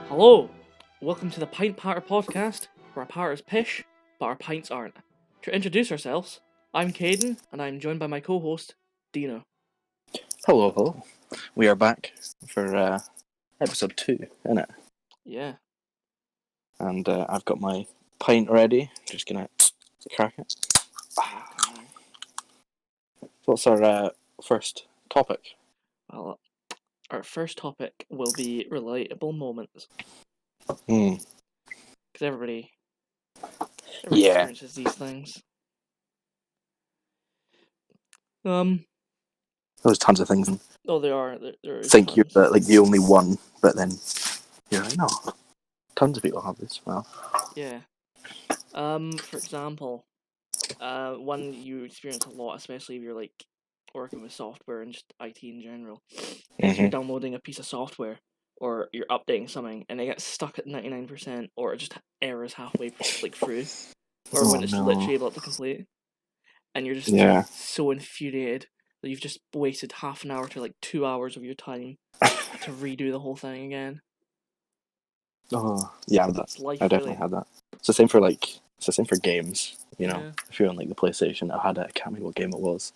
Hello, welcome to the Pint podcast, where our powers pish, but our pints aren't. To introduce ourselves, I'm Caden, and I'm joined by my co-host, Dino. Hello, hello. We are back for episode 2, innit? Yeah. And I've got my pint ready. Just gonna crack it. What's our first topic? Well, our first topic will be relatable moments. Because everybody Yeah. experiences these things. There's tons of things. Oh, there are. There is Think tons. you're the only one, but then you're like, no. Tons of people have this. Well. Yeah. For example, one you experience a lot, especially if you're like working with software and just IT in general, is you're downloading a piece of software or you're updating something and it gets stuck at 99% or it just errors halfway through, or when it's literally able to complete, and you're just so infuriated that you've just wasted half an hour to like 2 hours of your time to redo the whole thing again. Oh yeah, Life, I definitely had that. It's the same for games. You know, if you're on like the PlayStation, I can't remember what game it was,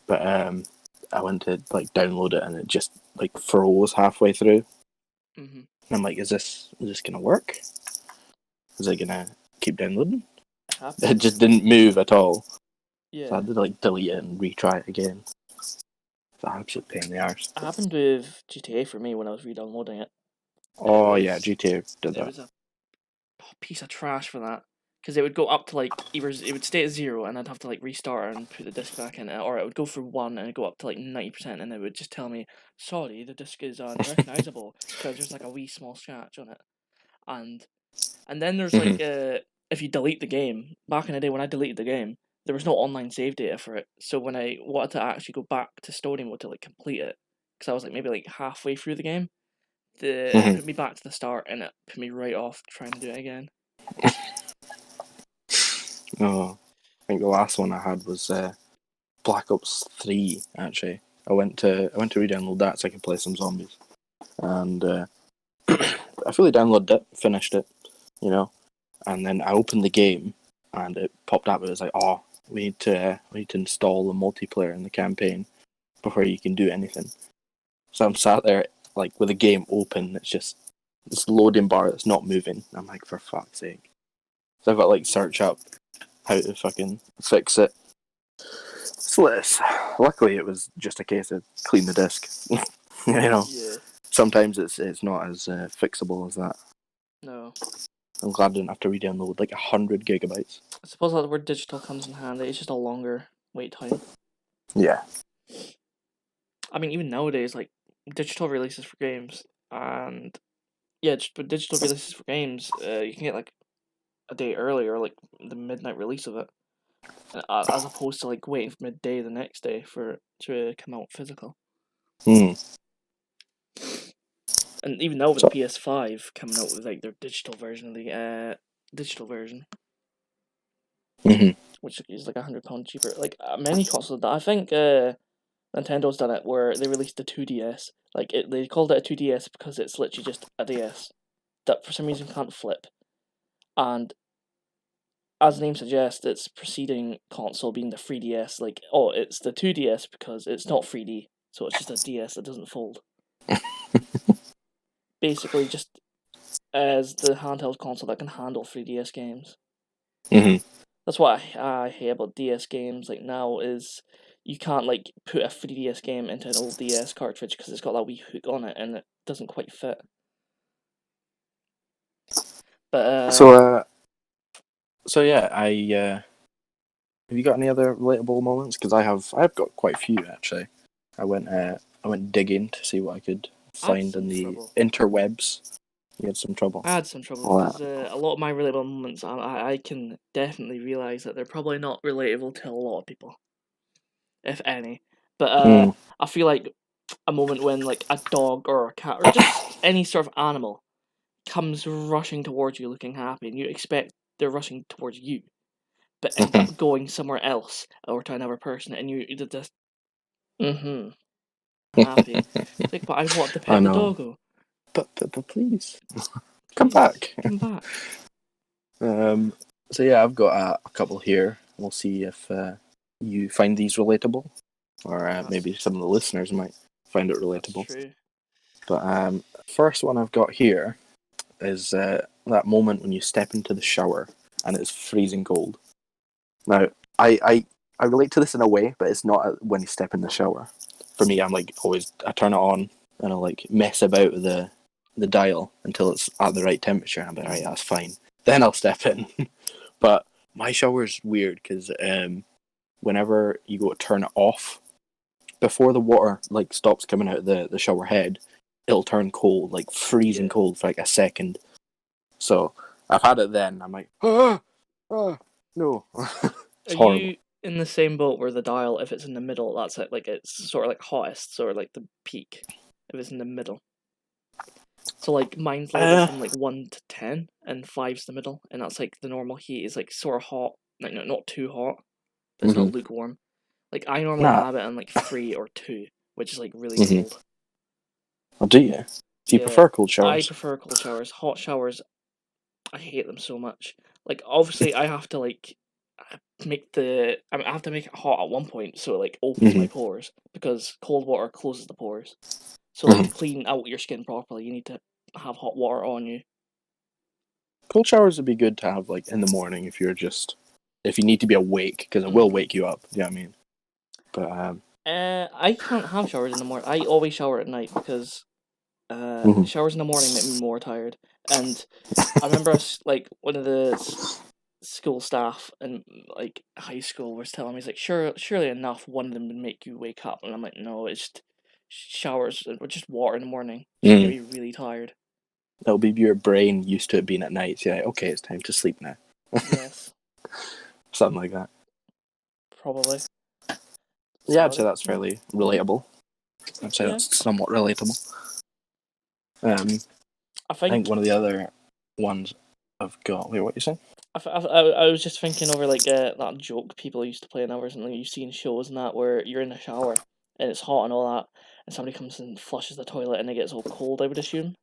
but I went to like download it and it just like froze halfway through. And I'm like, is this gonna work? Is it gonna keep downloading? It just didn't move at all. Yeah. So I had to like delete it and retry it again. It's an absolute pain in the arse. It happened with GTA for me when I was re-downloading it. Oh yeah, GTA did that. It was a piece of trash for that. Because it would go up to like, either it would stay at 0 and I'd have to like restart and put the disc back in it, or it would go for 1 and it'd go up to like 90% and it would just tell me, sorry, the disc is unrecognizable, because there's like a wee small scratch on it. And then there's like, if you delete the game, back in the day when I deleted the game, there was no online save data for it. So when I wanted to actually go back to story mode to like complete it, because I was like maybe like halfway through the game, it put me back to the start and it put me right off trying to do it again. Oh, I think the last one I had was Black Ops 3. Actually, I went to re-download that so I could play some zombies, and I fully downloaded it, finished it, you know, and then I opened the game and it popped up. It was like, oh, we need to install the multiplayer in the campaign before you can do anything. So I'm sat there like with the game open. It's just this loading bar that's not moving. I'm like, for fuck's sake. So I've got to like search up how to fucking fix it. So luckily it was just a case of clean the disc. You know, sometimes it's not as fixable as that. No. I'm glad I didn't have to re-download like 100 gigabytes. I suppose that's where digital comes in handy. It's just a longer wait time. Yeah. I mean, even nowadays, like digital releases for games, and with digital releases for games, you can get like a day early or like the midnight release of it, as opposed to like waiting for midday the next day for it to come out physical. And even now with the PS5 coming out with like their digital version of the digital version, which is like £100 cheaper. Like many consoles that I think Nintendo's done it where they released the 2DS. Like they called it a 2DS because it's literally just a DS that for some reason can't flip, and as the name suggests, its preceding console being the 3DS. Like, oh, it's the 2DS because it's not 3D, so it's just a DS that doesn't fold. Basically, just as the handheld console that can handle 3DS games. That's what I hate about DS games like now is you can't like put a 3DS game into an old DS cartridge because it's got that wee hook on it and it doesn't quite fit. But so yeah, have you got any other relatable moments? Because I've got quite a few actually. I went digging to see what I could find in the interwebs. You had some trouble. I had some trouble Well, because a lot of my relatable moments, I can definitely realize that they're probably not relatable to a lot of people, if any. But mm, I feel like a moment when like a dog or a cat or just any sort of animal comes rushing towards you looking happy, and you expect they're rushing towards you, but end mhm. up going somewhere else or to another person, and you just mm-hmm happy. It's like, but I want to I pet the know, doggo. but please come Please back. come back. Um, so yeah, I've got a couple here. We'll see if you find these relatable, or That's maybe some of the listeners might find it that's relatable. true. But first one I've got here is that moment when you step into the shower and it's freezing cold. Now, I, I I relate to this in a way, but it's not when you step in the shower. For me, I'm like always I turn it on and I like mess about with the dial until it's at the right temperature. And I'm like, right, that's fine. Then I'll step in. But my shower's weird because whenever you go to turn it off, before the water like stops coming out of the shower head, it'll turn cold, like freezing Yeah. cold for like a second. So I've had it then. I'm like, no, Are it's horrible. you in the same boat where the dial, if it's in the middle, that's it, like it's sort of like hottest, sort of like the peak, if it's in the middle? So like mine's labeled Uh, from like 1 to 10, and five's the middle, and that's like the normal heat is like sort of hot, like no, not too hot, but it's mm-hmm. not lukewarm. Like I normally Nah. have it on like 3 or 2, which is like really Mm-hmm. cold. Oh, do you? Do you Yeah, prefer cold I showers? prefer cold showers. Hot showers, I hate them so much. Like obviously I have to like I have to make it hot at one point so it like opens my Mm-hmm. pores because cold water closes the pores. So like to Mm-hmm. clean out your skin properly, you need to have hot water on you. Cold showers would be good to have like in the morning if you need to be awake because it will Hmm. wake you up. You know what I mean? But I can't have showers in the morning. I always shower at night because mhm. showers in the morning make me more tired. And I remember like one of the school staff in like high school was telling me, he's like, surely enough, one of them would make you wake up, and I'm like, no, it's just showers or just water in the morning just get Mm. me really tired. That'll be your brain used to it being at night. So yeah, okay, it's time to sleep now. Yes, Something like that. probably. Yeah, I'd say Sorry. that's fairly relatable. I'd say Yeah, that's somewhat relatable. Um, I I think think one of the other ones I've got. Wait, what you saying? I was just thinking over like that joke people used to play in hours and like you see in shows and that where you're in a shower and it's hot and all that, and somebody comes and flushes the toilet and it gets all cold. I would assume.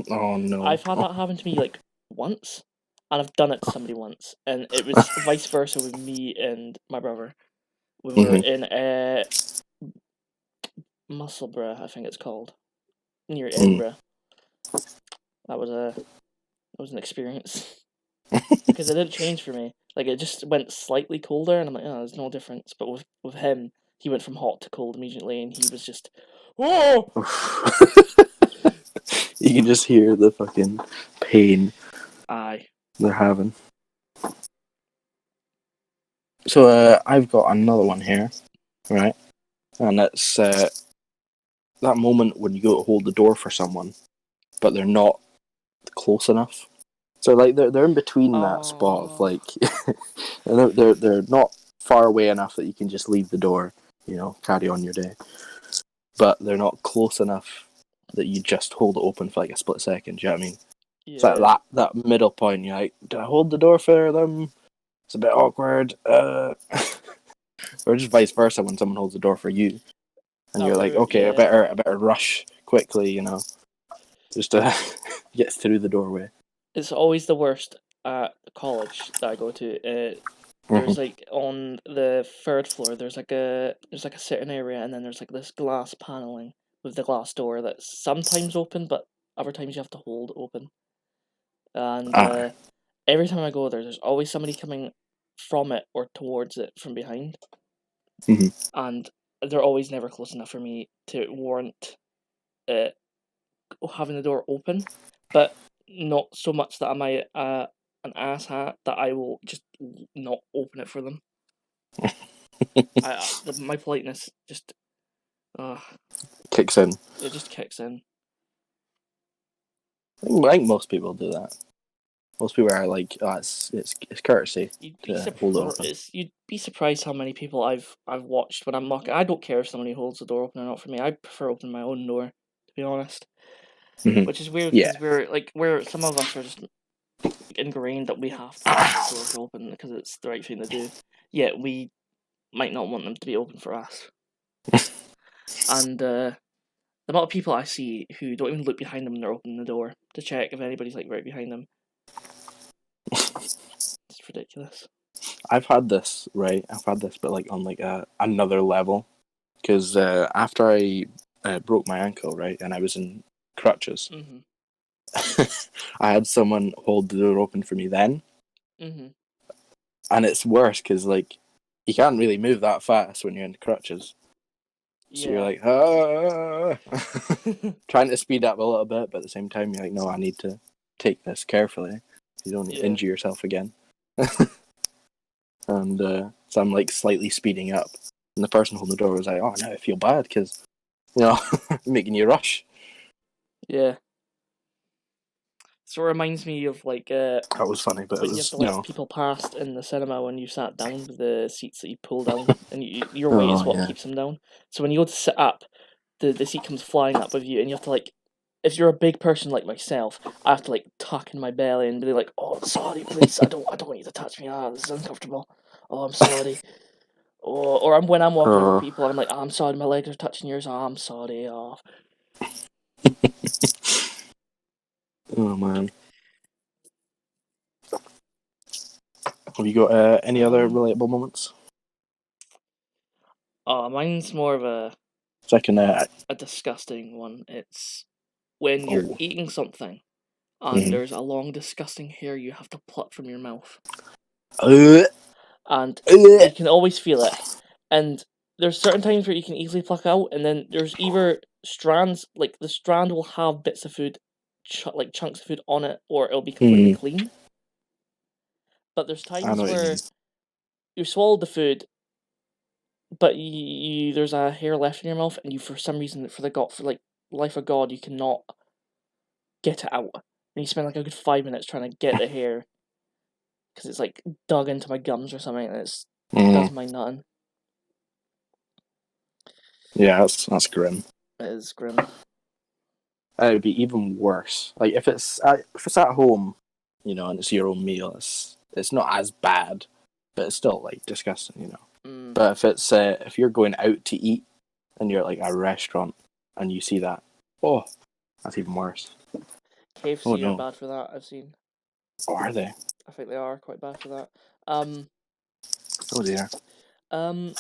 Oh no. I've had that happen to me like once, and I've done it to somebody once, and it was vice versa with me and my brother. We were Mm-hmm. in Musselburgh, I think it's called, near Mm. Edinburgh. That was an experience because it didn't change for me. Like it just went slightly colder, and I'm like, oh, there's no difference. But with him, he went from hot to cold immediately, and he was just, oh, You can just hear the fucking pain aye, they're having. So I've got another one here, right? And it's that moment when you go to hold the door for someone, but they're not close enough. So like they're in between that spot of oh, like they're not far away enough that you can just leave the door, carry on your day. But they're not close enough that you just hold it open for like a split second. Do you know what I mean? It's like yeah, that middle point. You're like, do I hold the door for them? It's a bit awkward. Or just vice versa when someone holds the door for you, and that you're like, were okay, I yeah. better I better rush quickly, just to get through the doorway. It's always the worst at college that I go to. There's Mm-hmm. like on the third floor. There's like a certain area, and then there's like this glass paneling with the glass door that's sometimes open, but other times you have to hold open. And Ah. every time I go there, there's always somebody coming from it or towards it from behind, Mm-hmm. and they're always never close enough for me to warrant uh, having the door open, but not so much that I'm an asshat that I will just not open it for them. My politeness just uh Kicks in. it just kicks in. I think most people do that. Most people are like, oh, it's courtesy to hold it open. You'd be surprised how many people I've watched when I'm knocking. I don't care if somebody holds the door open or not for me. I prefer opening my own door, to be honest. Mm-hmm. Which is weird Yeah. because we're some of us are just ingrained that we have to keep doors open because it's the right thing to do. Yet we might not want them to be open for us. And the amount of people I see who don't even look behind them when they're opening the door to check if anybody's like right behind them. It's ridiculous. I've had this, but like on like another level, because after I broke my ankle, right, and I was in crutches, Mm-hmm. I had someone hold the door open for me then, Mm-hmm. and it's worse because like you can't really move that fast when you're in crutches, so you're Yeah. like trying to speed up a little bit, but at the same time you're like, no, I need to take this carefully. You don't Yeah. injure yourself again. And so I'm like slightly speeding up, and the person holding the door was like, "Oh, now I feel bad because making you rush." Yeah. So it reminds me of like That was funny, but it when you have was to let people past in the cinema when you sat down with the seats that you pull down and your weight is oh what yeah, keeps them down. So when you go to sit up, the seat comes flying up with you and you have to like if you're a big person like myself, I have to like tuck in my belly and be like, "Oh, sorry, please, I don't want you to touch me. Ah, this is uncomfortable. Oh, I'm sorry." Or when I'm walking over people and I'm like, oh, "I'm sorry, my legs are touching yours. Oh, I'm sorry." Oh, oh man. Have you got any other um, relatable moments? mine's more of Second, a disgusting one. It's when you're oh, eating something and mm-hmm. there's a long disgusting hair you have to pluck from your mouth, uh, and uh, you can always feel it. And there's certain times where you can easily pluck out, and then there's either strands like the strand will have bits of food, like chunks of food on it, or it'll be completely mm, clean. But there's I know times what you mean. where you swallowed the food, but there's a hair left in your mouth, and you for some reason for like life of God you cannot get it out, and you spend like a good 5 minutes trying to get the hair because it's like dug into my gums or something, and it does my nothing. Yeah, that's grim. It is grim. It'd be even worse. Like if it's at home, and it's your own meal, it's not as bad, but it's still like disgusting, Mm. But if you're going out to eat and you're at like a restaurant and you see that, oh, that's even worse. Oh KFC are no, bad for that. I've seen. oh, are they? I think they are quite bad for that. Um, Oh dear. um,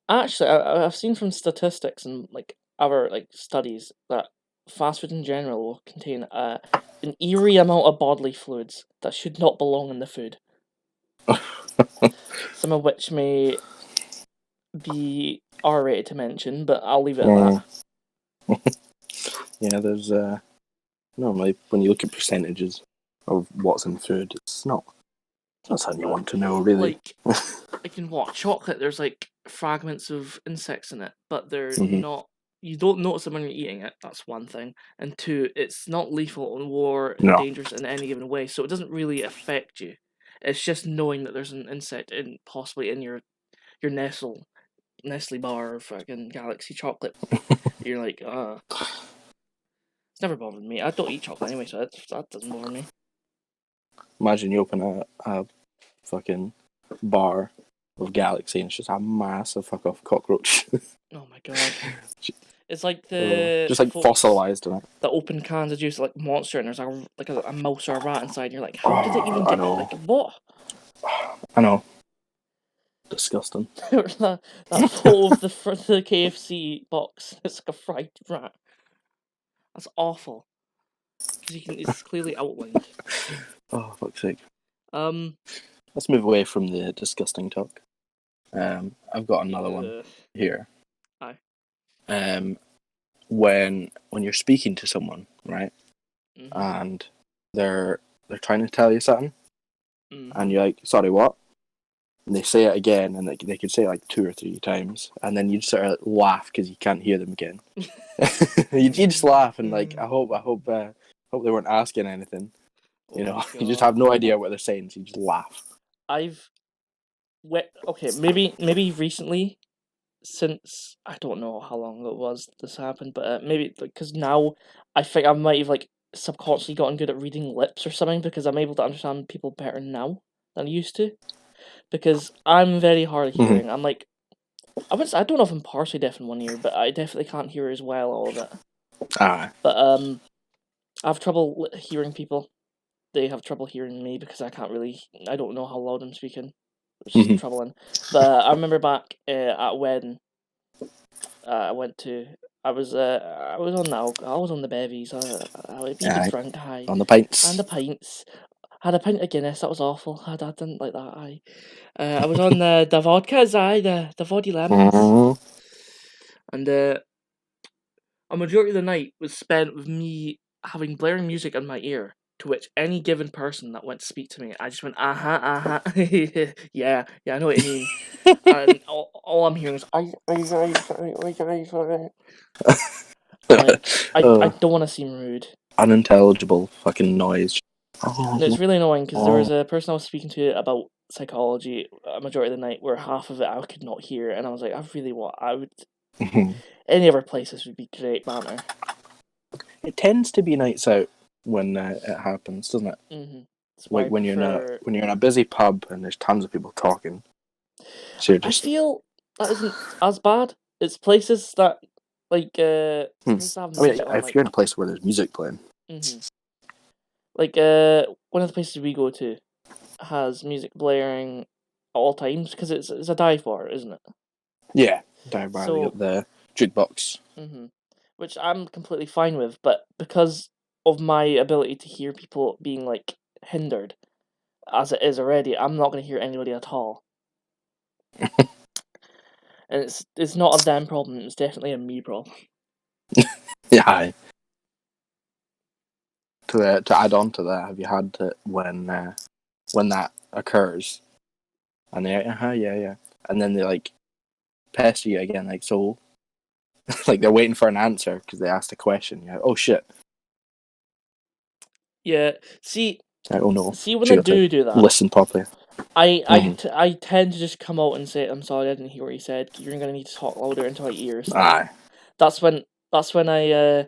Actually, I've seen from statistics and like other like studies that fast food in general will contain an eerie amount of bodily fluids that should not belong in the food. Some of which may be R-rated to mention, but I'll leave it at that. Yeah, there's normally when you look at percentages of what's in food, it's not something you want to know really. Like in what chocolate, there's like fragments of insects in it, but they're Mm-hmm. not. You don't notice them when you're eating it. That's one thing, and two, it's not lethal or No. dangerous in any given way, so it doesn't really affect you. It's just knowing that there's an insect in possibly in your Nestle bar or fucking Galaxy chocolate. You're like, it's never bothered me. I don't eat chocolate anyway, so that doesn't bother me. Imagine you open a fucking bar of Galaxy and it's just a massive fuck off cockroach. Oh my god. It's like the Just like folks fossilized in it. that open cans of juice like Monster and there's like a mouse or a rat inside and you're like, how did it Oh, even I get know. like what? I know. Disgusting. that photo of the KFC box. It's like a fried rat. That's awful. Because it's clearly outlined. Oh, fuck's sake. Um Let's move away from the disgusting talk. I've got another one here. aye. When you're speaking to someone, right, Mm-hmm. and they're trying to tell you something, Mm-hmm. and you're like, sorry, what? And they say it again, and they could say it like 2 or 3 times, and then you sort of laugh because you can't hear them again. you just laugh and like, I hope Hope they weren't asking anything. Oh my You just have god. no idea what they're saying, so you just laugh. I've okay, maybe recently, since I don't know how long it was this happened, but maybe because now I think I might have like subconsciously gotten good at reading lips or something because I'm able to understand people better now than I used to. Because I'm very hard of Hmm. hearing. I'm like I don't know if I'm partially deaf in one ear, but I definitely can't hear as well all of it. Ah. But I have trouble hearing people. They have trouble hearing me because I don't know how loud I'm speaking, which is Mhm. troubling. But I remember back at a wedding I went to, I was on I was on the bevies. Be good Aye. drunk, aye, On the and pints. the pints. Had a pint of Guinness. That was awful. I didn't like that. I was on the vodkas. Aye, the voddy lemons, Mhm. and a majority of the night was spent with me having blaring music in my ear. To which any given person that went to speak to me, I just went, yeah, I know what you mean. And all I'm hearing is, I'm like, I Oh, don't want to seem rude. unintelligible fucking noise. And it's Oh, really annoying because there was oh. a person I was speaking to about psychology a majority of the night where half of it I could not hear, and I was like, I would, Mhm. any other places would be great banter. It tends to be nights out when it happens, doesn't it? Mm-hmm. That's why Like I prefer. when you're in a busy pub and there's tons of people talking, so you're I just feel that isn't as bad. It's places that, like, hmm. places that have I mean, music on, if you're like, in a place where there's music playing, mm-hmm. Like, one of the places we go to has music blaring at all times because it's a dive bar, isn't it? yeah, dive bar, they So, got the jukebox. mm-hmm. Which I'm completely fine with, but because of my ability to hear people being like hindered as it is already, I'm not going to hear anybody at all. And it's not a them problem. It's definitely a me problem. Yeah. To add on to that, have you had it when that occurs and they yeah, and then they like pester you again, like so, like they're waiting for an answer because they asked a question. You're like, oh shit, Yeah. See, like, oh no, when she they got to do that, listen properly. Hmm. I tend to just come out and say, I'm sorry, I didn't hear what you said. You're gonna need to talk louder into my ears. Like, Aye, that's when I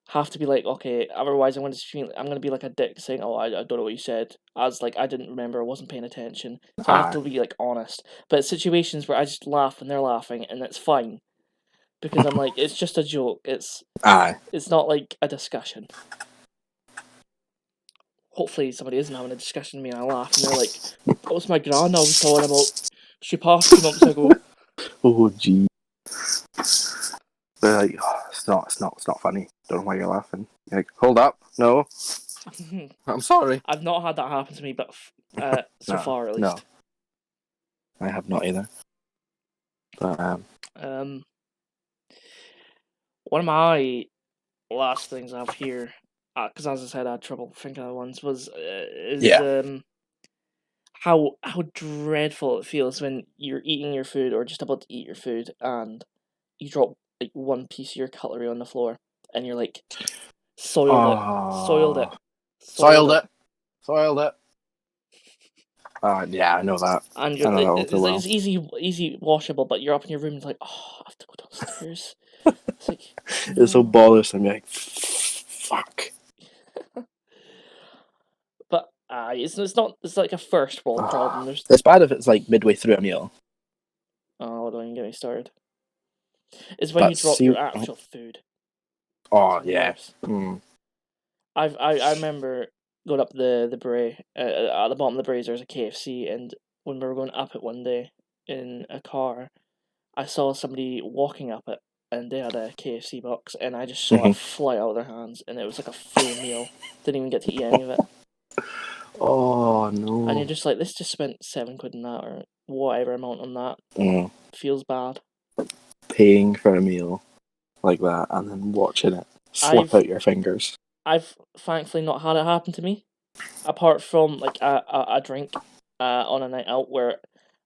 have to be like, okay. Otherwise, I'm gonna be like a dick saying, oh, I don't know what you said, as like I didn't remember, I wasn't paying attention. So I have aye, to be like honest. But situations where I just laugh and they're laughing and it's fine because I'm like, it's just a joke. aye. It's not like a discussion. Hopefully, somebody isn't having a discussion with me and I laugh and they're like, that was my gran I was talking about. She passed 2 months ago. Oh gee, they're like, oh, it's not funny. Don't know why you're laughing. You're like, hold up, no, I'm sorry. I've not had that happen to me, but so No, far at no, least. I have not either. But Um, One of my last things I have here, because as I said, I had trouble thinking of ones, was is yeah. how dreadful it feels when you're eating your food or just about to eat your food and you drop like one piece of your cutlery on the floor and you're like, soiled it, soiled it, Oh, soiled soiled it. it, soiled it. Yeah, I know that. And I you're know that all too well. it's easy washable, but you're up in your room and it's like, oh, I have to go downstairs. It's like, It's so no. bothersome. You're like, fuck. But it's not, it's like a first world problem. Oh, There's it's bad if it's like midway through a meal, don't even get me started. It's when you but drop see, your actual food. It's oh yeah, worse. mm. I remember going up the bray. At the bottom of the braes there's a KFC, and when we were going up it one day in a car, I saw somebody walking up it, and they had a KFC box, and I just saw it Hmm. fly out of their hands, and it was like a full meal. Didn't even get to eat any of it. Oh And you're no, just like, this just spent £7 on that, or whatever amount on that. mm. Feels bad. Paying for a meal like that and then watching it slip I've out your fingers. I've thankfully not had it happen to me, apart from like a drink, on a night out where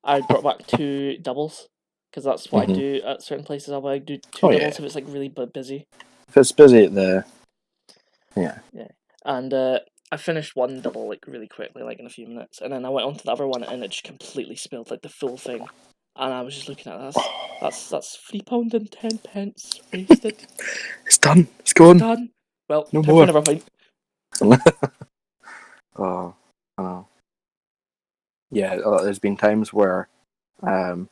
I brought back two doubles, because that's what I Hmm. do at certain places. I'll like do two Oh doubles yeah, if it's like really busy. if it's busy at the yeah, Yeah, and I finished one double like really quickly, like in a few minutes, and then I went on to the other one, and it just completely spilled like the full thing, and I was just looking at this. That's £3 and 10 wasted. It's done. It's It's gone. done. Well, No time for more. another pint. Oh, I know. Yeah, there's been times where um,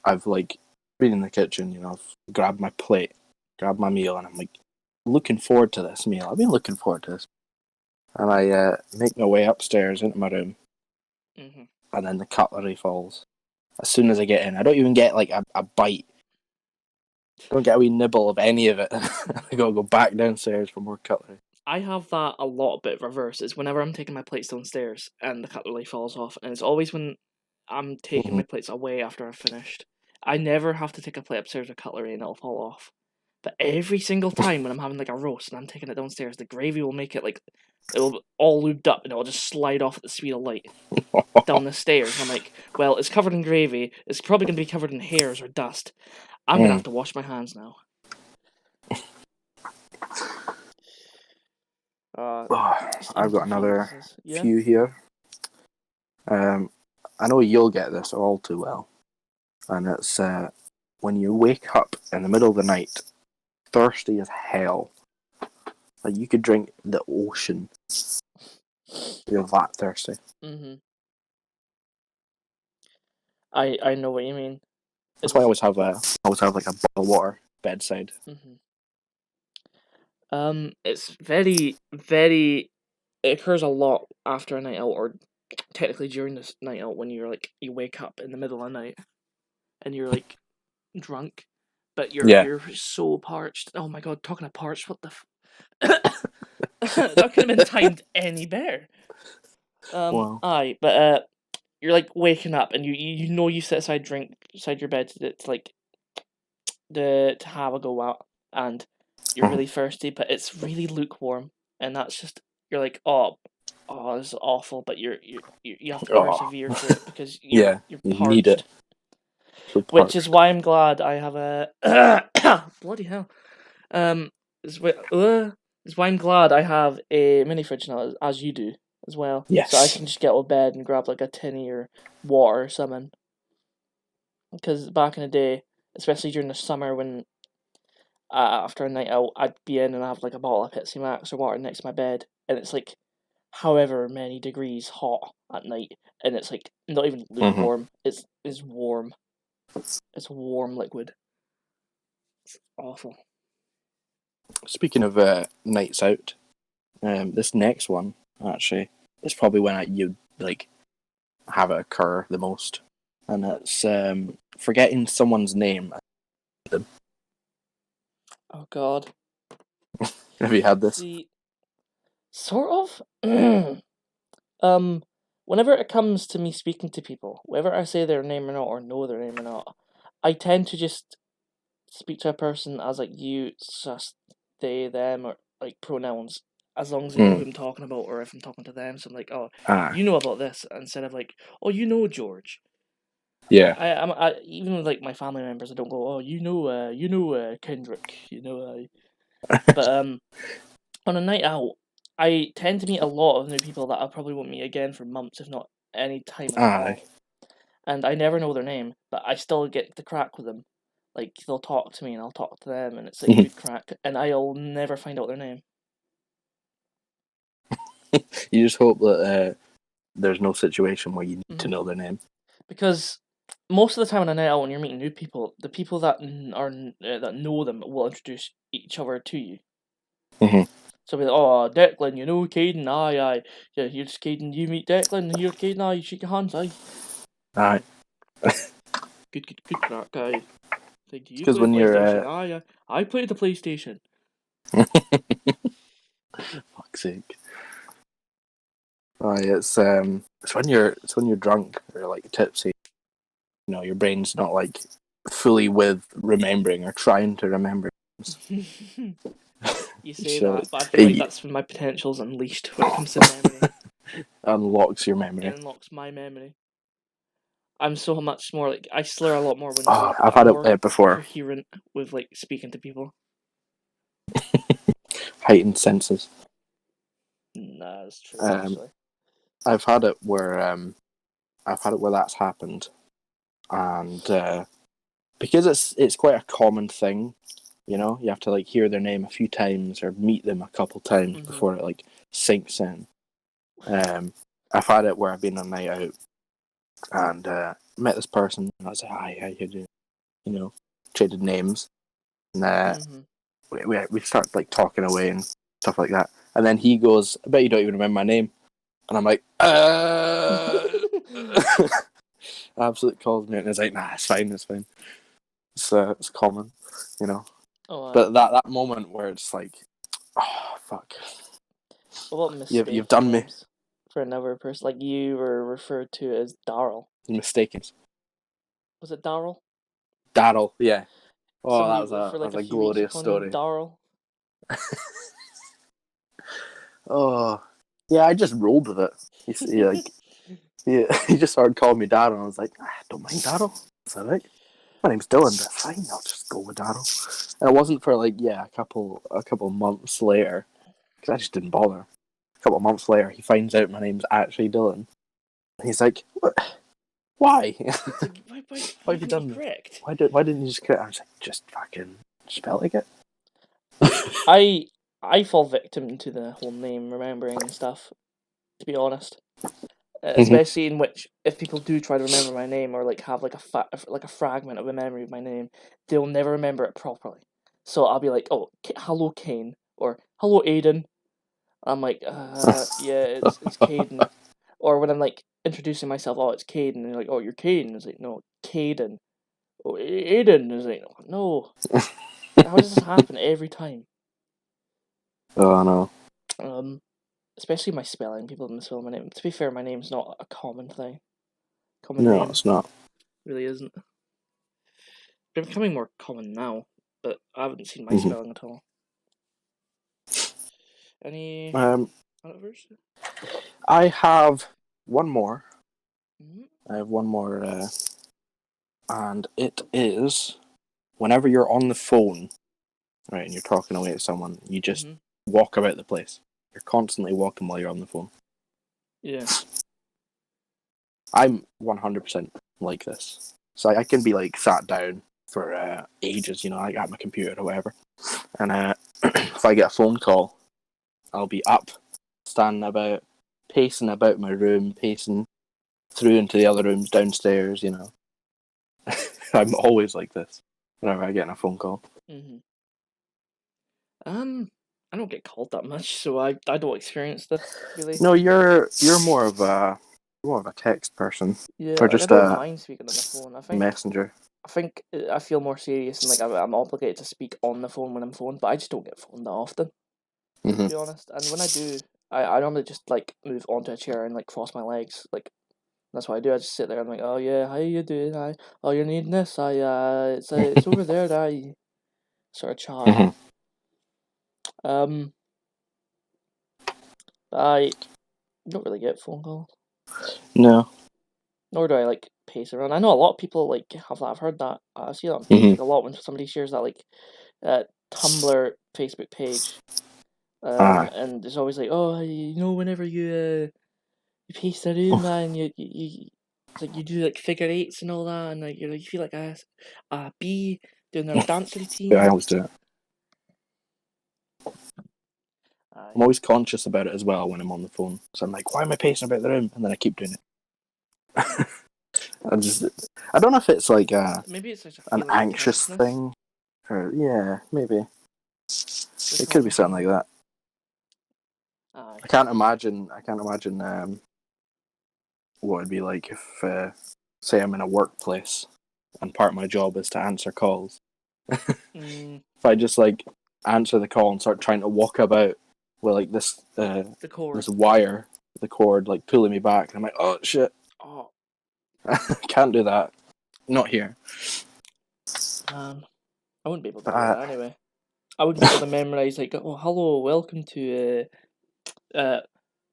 I've like been in the kitchen, I've grabbed my plate, grabbed my meal, and I'm like looking forward to this meal. I've been looking forward to this, and I make my way upstairs into my room, Mm-hmm. and then the cutlery falls. As soon as I get in, I don't even get like a bite. Don't get a wee nibble of any of it. I gotta go back downstairs for more cutlery. I have that a lot, but reverse. It's whenever I'm taking my plates downstairs and the cutlery falls off, and it's always when I'm taking Mm-hmm. my plates away after I've finished. I never have to take a plate upstairs with cutlery and it'll fall off. But every single time when I'm having like a roast and I'm taking it downstairs, the gravy will make it like it'll be all lubed up and it'll just slide off at the speed of light down the stairs. And I'm like, well, it's covered in gravy. It's probably going to be covered in hairs or dust. I'm going to have to wash my hands now. I've got another Yeah? few here. I know you'll get this all too well, and it's when you wake up in the middle of the night, thirsty as hell. Like you could drink the ocean. You're that thirsty. Mm-hmm. I know what you mean. That's why I always have like a bottle of water bedside. Mm-hmm. It's very, very. It occurs a lot after a night out, or technically during this night out, when you're like you wake up in the middle of the night and you're like drunk, but you're so parched. Oh my god, talking of parched, what the that could have been timed any better. Wow. Aye, but you're like waking up and you know you set aside drink beside your bed to like to have a go out, and you're really thirsty, but it's really lukewarm, and that's just you're like this is awful, but you have to persevere through it because you're You need parched. it. So Which is parched. why I'm glad I have a bloody hell. Is why I'm glad I have a mini fridge now, as you do as well. Yes. So I can just get out of bed and grab like a tinny or water or something. Because back in the day, especially during the summer when after a night out, I'd be in and I have like a bottle of Pepsi Max or water next to my bed, and it's like however many degrees hot at night, and it's like not even lukewarm. It's warm. It's warm liquid. It's awful. Speaking of nights out, this next one actually is probably when you like have it occur the most, and it's forgetting someone's name. Oh God. Have you had this? See, sort of. Whenever it comes to me speaking to people, whether I say their name or not, or know their name or not, I tend to just speak to a person as like you, just they, them, or like pronouns, as long as they know who I'm talking about, or if I'm talking to them. So I'm like, oh, you know about this, instead of like, oh, you know George. Yeah. I even with like my family members, I don't go, oh, you know, Kendrick, but on a night out, I tend to meet a lot of new people that I probably won't meet again for months, if not any time at all. And I never know their name, but I still get the crack with them. Like they'll talk to me and I'll talk to them, and it's like good crack, and I'll never find out their name. You just hope that there's no situation where you need to know their name. Because most of the time on a night out, when you're meeting new people, the people that that know them will introduce each other to you. So be like, oh, Declan, you know Caden, aye. Yeah, here's Caden, you meet Declan, here's Caden, aye, you shake your hands, aye. Aye. Good crack, aye. Like, do you Because play when PlayStation? you're Aye, I play the PlayStation. fuck's sake. Aye, it's when you're drunk or like tipsy, your brain's not like fully with remembering or trying to remember. You say So that, but I feel like that's when my potential's unleashed when it comes to memory. Unlocks your memory. It unlocks my memory. I'm so much more like I slur a lot more when I've I'm had more it before. coherent with like speaking to people. Heightened senses. Nah, that's true, Um, actually. I've had it where that's happened, and because it's quite a common thing, you know, you have to like hear their name a few times or meet them a couple times Mm-hmm. before it like sinks in. I've had it where I've been on a night out and met this person, and I was like, "Hi, how you doing?" You know, traded names, and Mm-hmm. we start like talking away and stuff like that. And then he goes, "I bet you don't even remember my name," and I'm like, Absolutely calls me out, and he's like, "Nah, it's fine, it's fine. It's common, you know." Oh, But that moment where it's like, oh fuck, what about you've mistaken done me. names for another person? Like you were referred to as Daryl. You're mistaken. Was it Daryl? Daryl, yeah. Oh, Somebody for that like was a a few weeks were glorious calling you story. Daryl. Oh, yeah, I just rolled with it. He just started calling me Daryl, and I was like, I don't mind Daryl. It's alright. My name's Dylan. That's fine. I'll just go with Daryl. And it wasn't for like a couple months later because I just didn't bother. A couple of months later, he finds out my name's actually Dylan. And he's like, what? Why? It's like Why why have you didn't you done this? correct? Why didn't you just quit? I was like, just fucking spell like it. I I fall victim to the whole name remembering stuff. To be honest, Mm-hmm. especially in which if people do try to remember my name or like have like like a fragment of a memory of my name, they'll never remember it properly. So I'll be like, "Oh, hello, Kane," or "Hello, Aiden." I'm like, yeah, it's Caden." Or when I'm like introducing myself, "Oh, it's Caden," and they're like, "Oh, you're Caden." It's like, "No, Caden." "Oh, Aiden." It's like, "No." How does this happen every time? Oh no. Um, Especially my spelling. People misspell my name. To be fair, my name's not a common thing. Common No, name it's not. really isn't. They're becoming more common now, but I haven't seen my Mm-hmm. spelling at all. Any Um, others? I have one more. Mm-hmm. I have one more, and it is whenever you're on the phone, right, and you're talking away to someone, you just Mm-hmm. walk about the place. You're constantly walking while you're on the phone. Yeah. I'm 100% like this. So I can be like sat down for ages, you know, like at my computer or whatever. And if I get a phone call, I'll be up, standing about, pacing about my room, pacing through into the other rooms downstairs, you know. I'm always like this whenever I get a phone call. Mm-hmm. I don't get called that much, so I don't experience this really. No, you're more of a text person, Yeah, or like I just don't a mind speaking on the phone. messenger. I think I feel more serious and like I'm obligated to speak on the phone when I'm phoned, but I just don't get phoned that often, to Hmm. be honest. And when I do, I normally just like move onto a chair and like cross my legs. Like that's what I do. I just sit there and I'm like, oh yeah, how you doing? Oh, you're needing this? It's over there. I sort of chat. Hmm. Um, I don't really get phone calls, No. nor do I like pace around. I know a lot of people like have that. I've heard that. I see that on Hmm. Facebook a lot when somebody shares that like Tumblr Facebook page. Aye. And it's always like, oh, you know, whenever you pace that in, man, it's like you do like figure eights and all that, and like you feel like a bee doing their dance Yeah, I routine. always do it. Aye. I'm always conscious about it as well when I'm on the phone. So I'm like, why am I pacing about the room? And then I keep doing it. I don't know if it's like Maybe it's just a an feeling of anxious tenseness. thing, or yeah, maybe We're it could be talking something like phone. that. Aye. I can't imagine. What it'd be like if, say, I'm in a workplace and part of my job is to answer calls. Mm, If I just like answer the call and start trying to walk about with like the cord. this wire, the cord like pulling me back, and I'm like, oh shit, Oh can't do that. Not here. man, I wouldn't be able to But do that anyway. I wouldn't be able to memorize like, oh hello, welcome to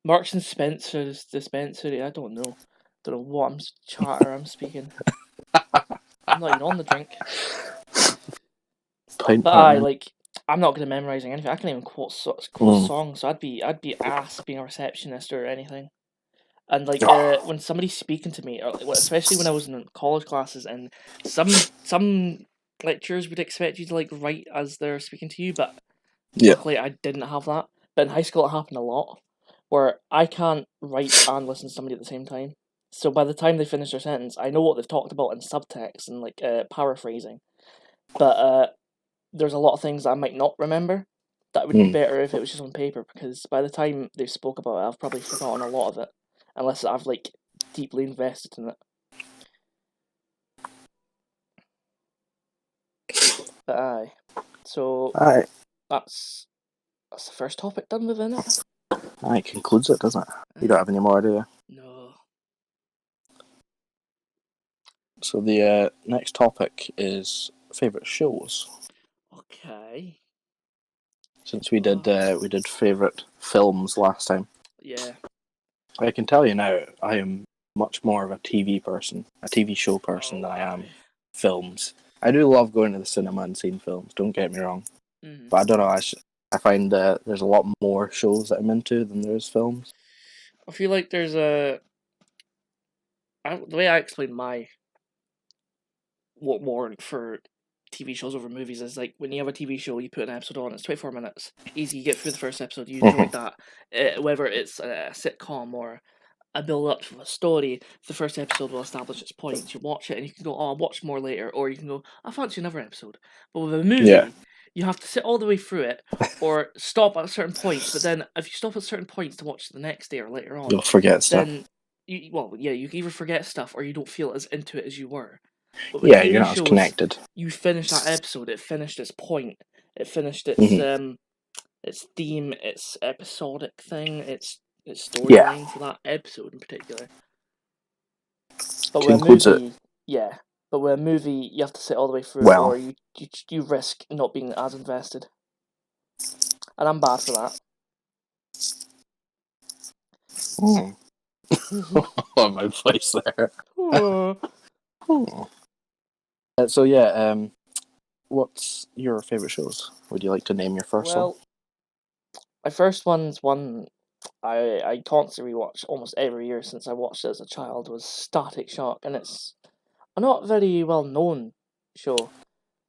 Marks and Spencer's dispensary. I don't know. Don't know what chatter I'm speaking. I'm not even on the drink. pint But I partner. like I'm not good at memorizing anything. I can't even quote Mm. songs, so I'd be ass being a receptionist or anything. And like Oh, when somebody's speaking to me, or like, especially when I was in college classes, and some lecturers would expect you to like write as they're speaking to you, but yeah. luckily I didn't have that. But in high school, it happened a lot, where I can't write and listen to somebody at the same time. So by the time they finish their sentence, I know what they've talked about in subtext and like paraphrasing, but there's a lot of things that I might not remember. That would be Mm. better if it was just on paper, because by the time they spoke about it, I've probably forgotten a lot of it, unless I've like deeply invested in it. But aye, so Aye, that's that's the first topic done within it. aye, it concludes it, doesn't it? You don't Aye. have any more, do you? No. So the next topic is favourite shows. Okay. Since Oh, we did favourite films last time, yeah. I can tell you now I am much more of a TV person, a TV show person Oh, than I am aye. films. I do love going to the cinema and seeing films. Don't get me wrong, Mhm. but I don't know. I find there's a lot more shows that I'm into than there is films. I feel like there's a the way I explain my what warrant for TV shows over movies is like when you have a TV show, you put an episode on, it's 24 minutes, easy. You get through the first episode, you enjoyed that. Whether it's a sitcom or a build up to a story, the first episode will establish its points. You watch it and you can go, oh, I'll watch more later, or you can go, I fancy another episode. But with a Yeah, movie, you have to sit all the way through it, or stop at certain points. But then if you stop at certain points to watch the next day or later on, you'll forget stuff. then you either forget stuff or you don't feel as into it as you were. But with Yeah, you're TV not as shows, connected. you finish that episode, it finished its point, it finished Hmm. its theme, its episodic thing, its Yeah, storyline for that episode in particular. But with a concludes it movie, yeah. But with a movie, you have to sit all the way through it, or well. you risk not being as invested, and I'm bad for that. Hmm. On my place there. Hmm. So yeah, what's your favourite shows? Would you like to name your first one? Well, my first one's one I constantly rewatch almost every year since I watched it as a child was Static Shock, and it's a not very well known show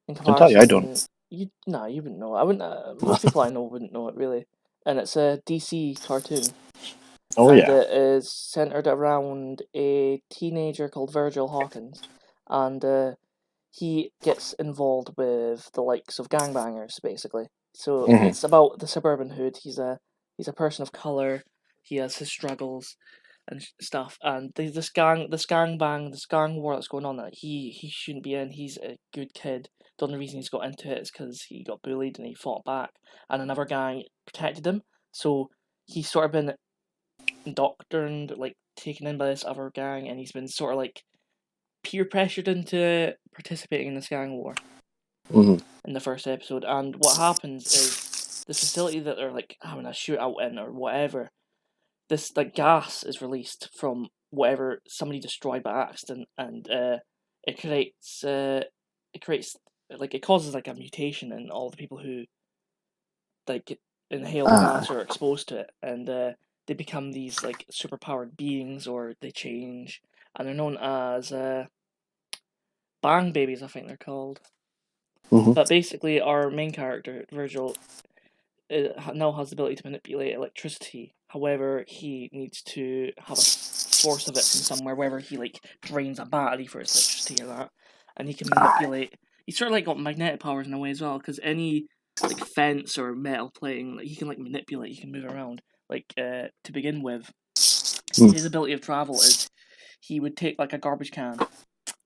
in I can tell you, I don't. comparison. You wouldn't know. I wouldn't. Most people I know wouldn't know it really. And it's a DC cartoon, Oh and yeah. it is centered around a teenager called Virgil Hawkins, and he gets involved with the likes of gangbangers, basically. So Hmm. it's about the suburban hood. He's a person of color. He has his struggles and stuff. And this gang war that's going on that he shouldn't be in. He's a good kid. The only reason he's got into it is because he got bullied and he fought back, and another gang protected him. So he's sort of been indoctrined, like taken in by this other gang, and he's been sort of like peer pressured into participating in this gang war Hmm. in the first episode. And what happens is the facility that they're like having a shootout in or whatever, this like gas is released from whatever somebody destroyed by accident, and it creates it creates like it causes like a mutation in all the people who like inhale the gas or are exposed to it, and they become these like superpowered beings, or they change, and they're known as bang babies, I think they're called. Hmm. But basically, our main character Virgil now has the ability to manipulate electricity. However, he needs to have a source of it from somewhere, wherever he like drains a battery for his electricity or that, and he can Aye. manipulate. He's sort of like got magnetic powers in a way as well, because any like fence or metal plating, like, he can like manipulate. He can move around. Like to begin with, Mm. his ability of travel is he would take like a garbage can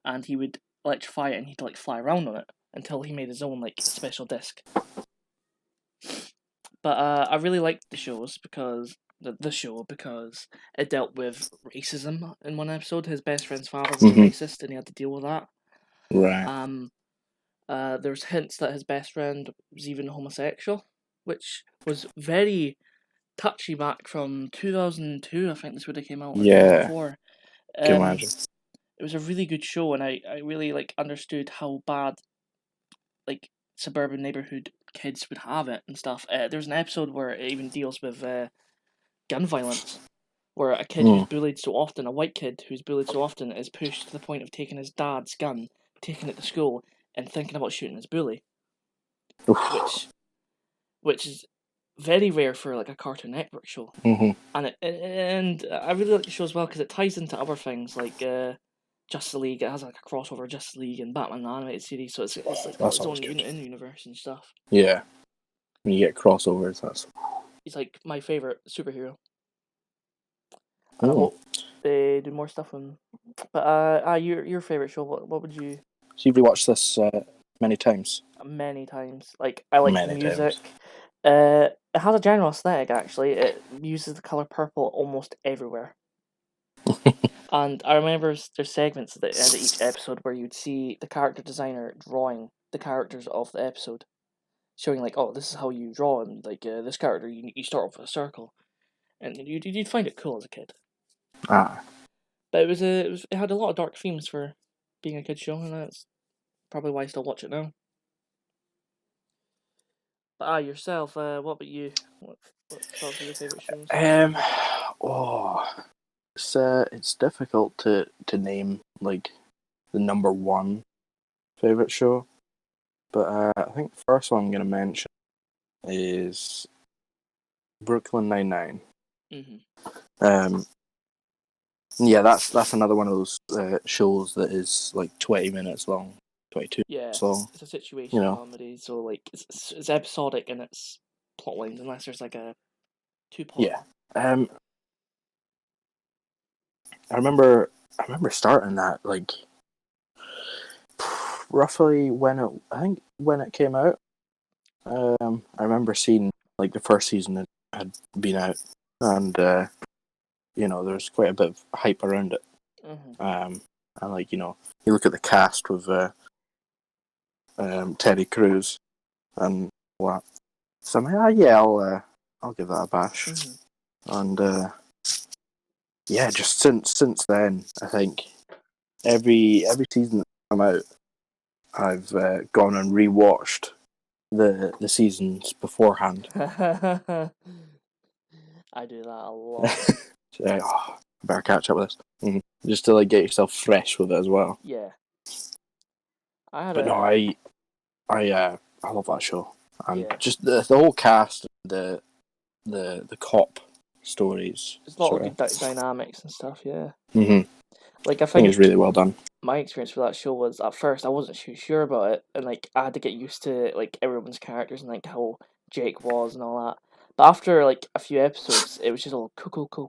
and he would electrify it, and he'd like fly around on it until he made his own like special disc. But I really liked the show because it dealt with racism in one episode. His best friend's father was a Hmm. racist, and he had to deal with that. Right. Um, there's hints that his best friend was even homosexual, which was very touchy back from 2002. I think this would have came out, or Yeah. 2004. Can Um, imagine. it was a really good show, and I really like understood how bad like suburban neighborhood kids would have it and stuff. There's an episode where it even deals with gun violence, where a kid who's bullied so often, a white kid who's bullied so often, is pushed to the point of taking his dad's gun, taking it to school, and thinking about shooting his bully, which is very rare for like a Cartoon Network show. And I really like the show as well because it ties into other things like Justice League. It has like a crossover Justice League and Batman the animated series, so it's like got That's its always own good. in universe and stuff. Yeah, when you get crossovers, that's. He's like my favorite superhero, and I Oh, hope they do more stuff on. But your favorite show? What would you? so you've rewatched this many times. Many times. Like I like the Many times. music. It has a general aesthetic. Actually, it uses the color purple almost everywhere. And I remember there's segments at the end of each episode where you'd see the character designer drawing the characters of the episode, showing like, oh, this is how you draw, and like this character, you start off with a circle, and you'd find it cool as a kid. Ah, But it had a lot of dark themes for being a kid show, and that's probably why I still watch it now. But yourself, what about you? What's also your favorite shows? oh, it's difficult to name like the number one favorite show, but I think the first one I'm gonna mention is Brooklyn Nine-Nine. Mm-hmm. Yeah, that's another one of those shows that is like 20 minutes long, 22 Yeah, minutes long. it's a situation You know, comedy, so like it's episodic in its plot lines, unless there's like a two-part yeah. one. I remember starting that like roughly I think when it came out. I remember seeing like the first season had been out, and there's quite a bit of hype around it. Mm-hmm. And like you look at the cast with Terry Crews and what. So I'm like, yeah, I'll give that a bash. Mm-hmm. And yeah, just since then, I think every season that's come out, I've gone and rewatched the seasons beforehand. I do that a lot. So, I better catch up with this. Mm-hmm. Just to like get yourself fresh with it as well. Yeah, I had But no, I love that show, and yeah. just the whole cast, the cop stories. There's a lot of good dynamics and stuff. Yeah, Mm-hmm. like I I think it's think really well done. my experience with that show was at first I wasn't too sure about it, and like I had to get used to like everyone's characters and like how Jake was and all that. But after like a few episodes, it was just all cool. Cool.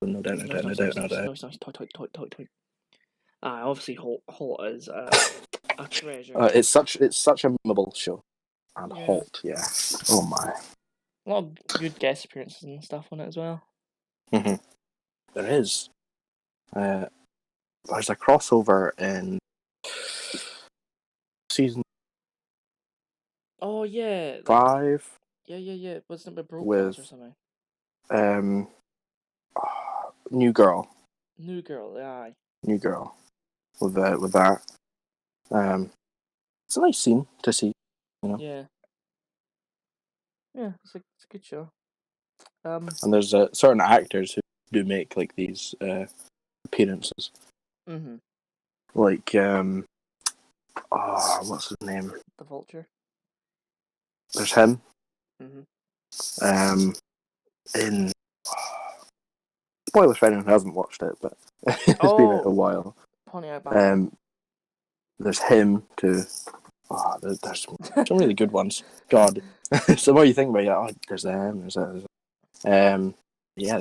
No doubt, no doubt, no doubt, no doubt. Noise, toy. Obviously, Holt is a treasure. It's such a memorable show, and Yeah, Holt, yeah. Oh my. a lot of good guest appearances and stuff on it as well. Mm-hmm. There is. There's a crossover in season Oh yeah, like 5 yeah. Wasn't it Broadcast or with something? um, New Girl. New Girl, aye. New Girl. With that. It's a nice scene to see. Yeah, it's a good show. And there's certain actors who do make like these appearances. Mm-hmm. Like what's his name? The Vulture. There's him. Mm-hmm. In spoilers for anyone who hasn't watched it, but it's been a while. Pontiac Bangor. There's him too. There's some really good ones. God, so the more you think about it, there's them. There's that. Yeah, I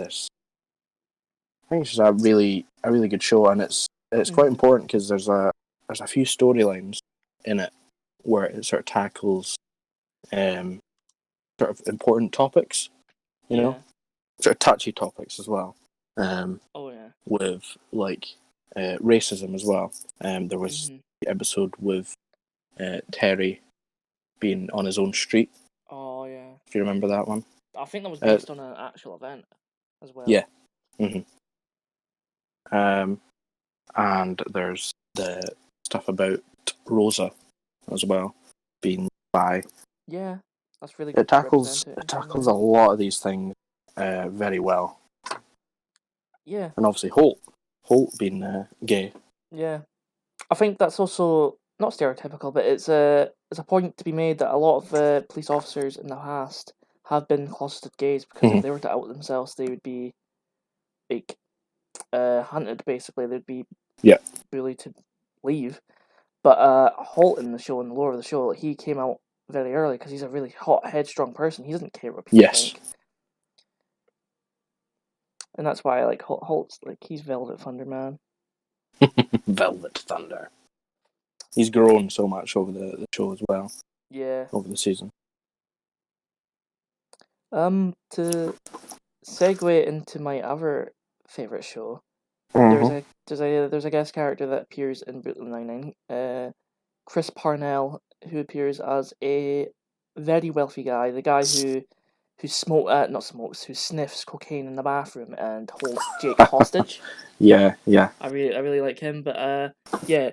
think it's just a really good show, and it's quite important because there's a few storylines in it where it sort of tackles sort of important topics, sort of touchy topics as well. With like racism as well. There was the episode with Terry being on his own street. Oh yeah. If you remember that one. I think that was based on an actual event as well. Yeah. Mm-hmm. And there's the stuff about Rosa as well. being by. Yeah, that's really It good to tackles represent it it in film tackles a now. lot of these things very well, Yeah, and obviously Holt being gay. yeah. I think that's also not stereotypical, but it's a point to be made that a lot of police officers in the past have been closeted gays because if Mhm. they were to out themselves, they would be like hunted. Basically, they'd be Yeah. bullied to leave. But Holt in the show, in the lore of the show, he came out very early because he's a really hot, headstrong person. He doesn't care what people Yes. think, and that's why I like Holt's like he's Velvet Thunder Man. Velvet Thunder. He's grown so much over the show as well, Yeah. over the season. To segue into my other favorite show, Mm-hmm. there's a guest character that appears in Brooklyn Nine-Nine. Chris Parnell, who appears as a very wealthy guy, the guy who not smokes, who sniffs cocaine in the bathroom and holds Jake hostage. Yeah, yeah. I really like him, but yeah,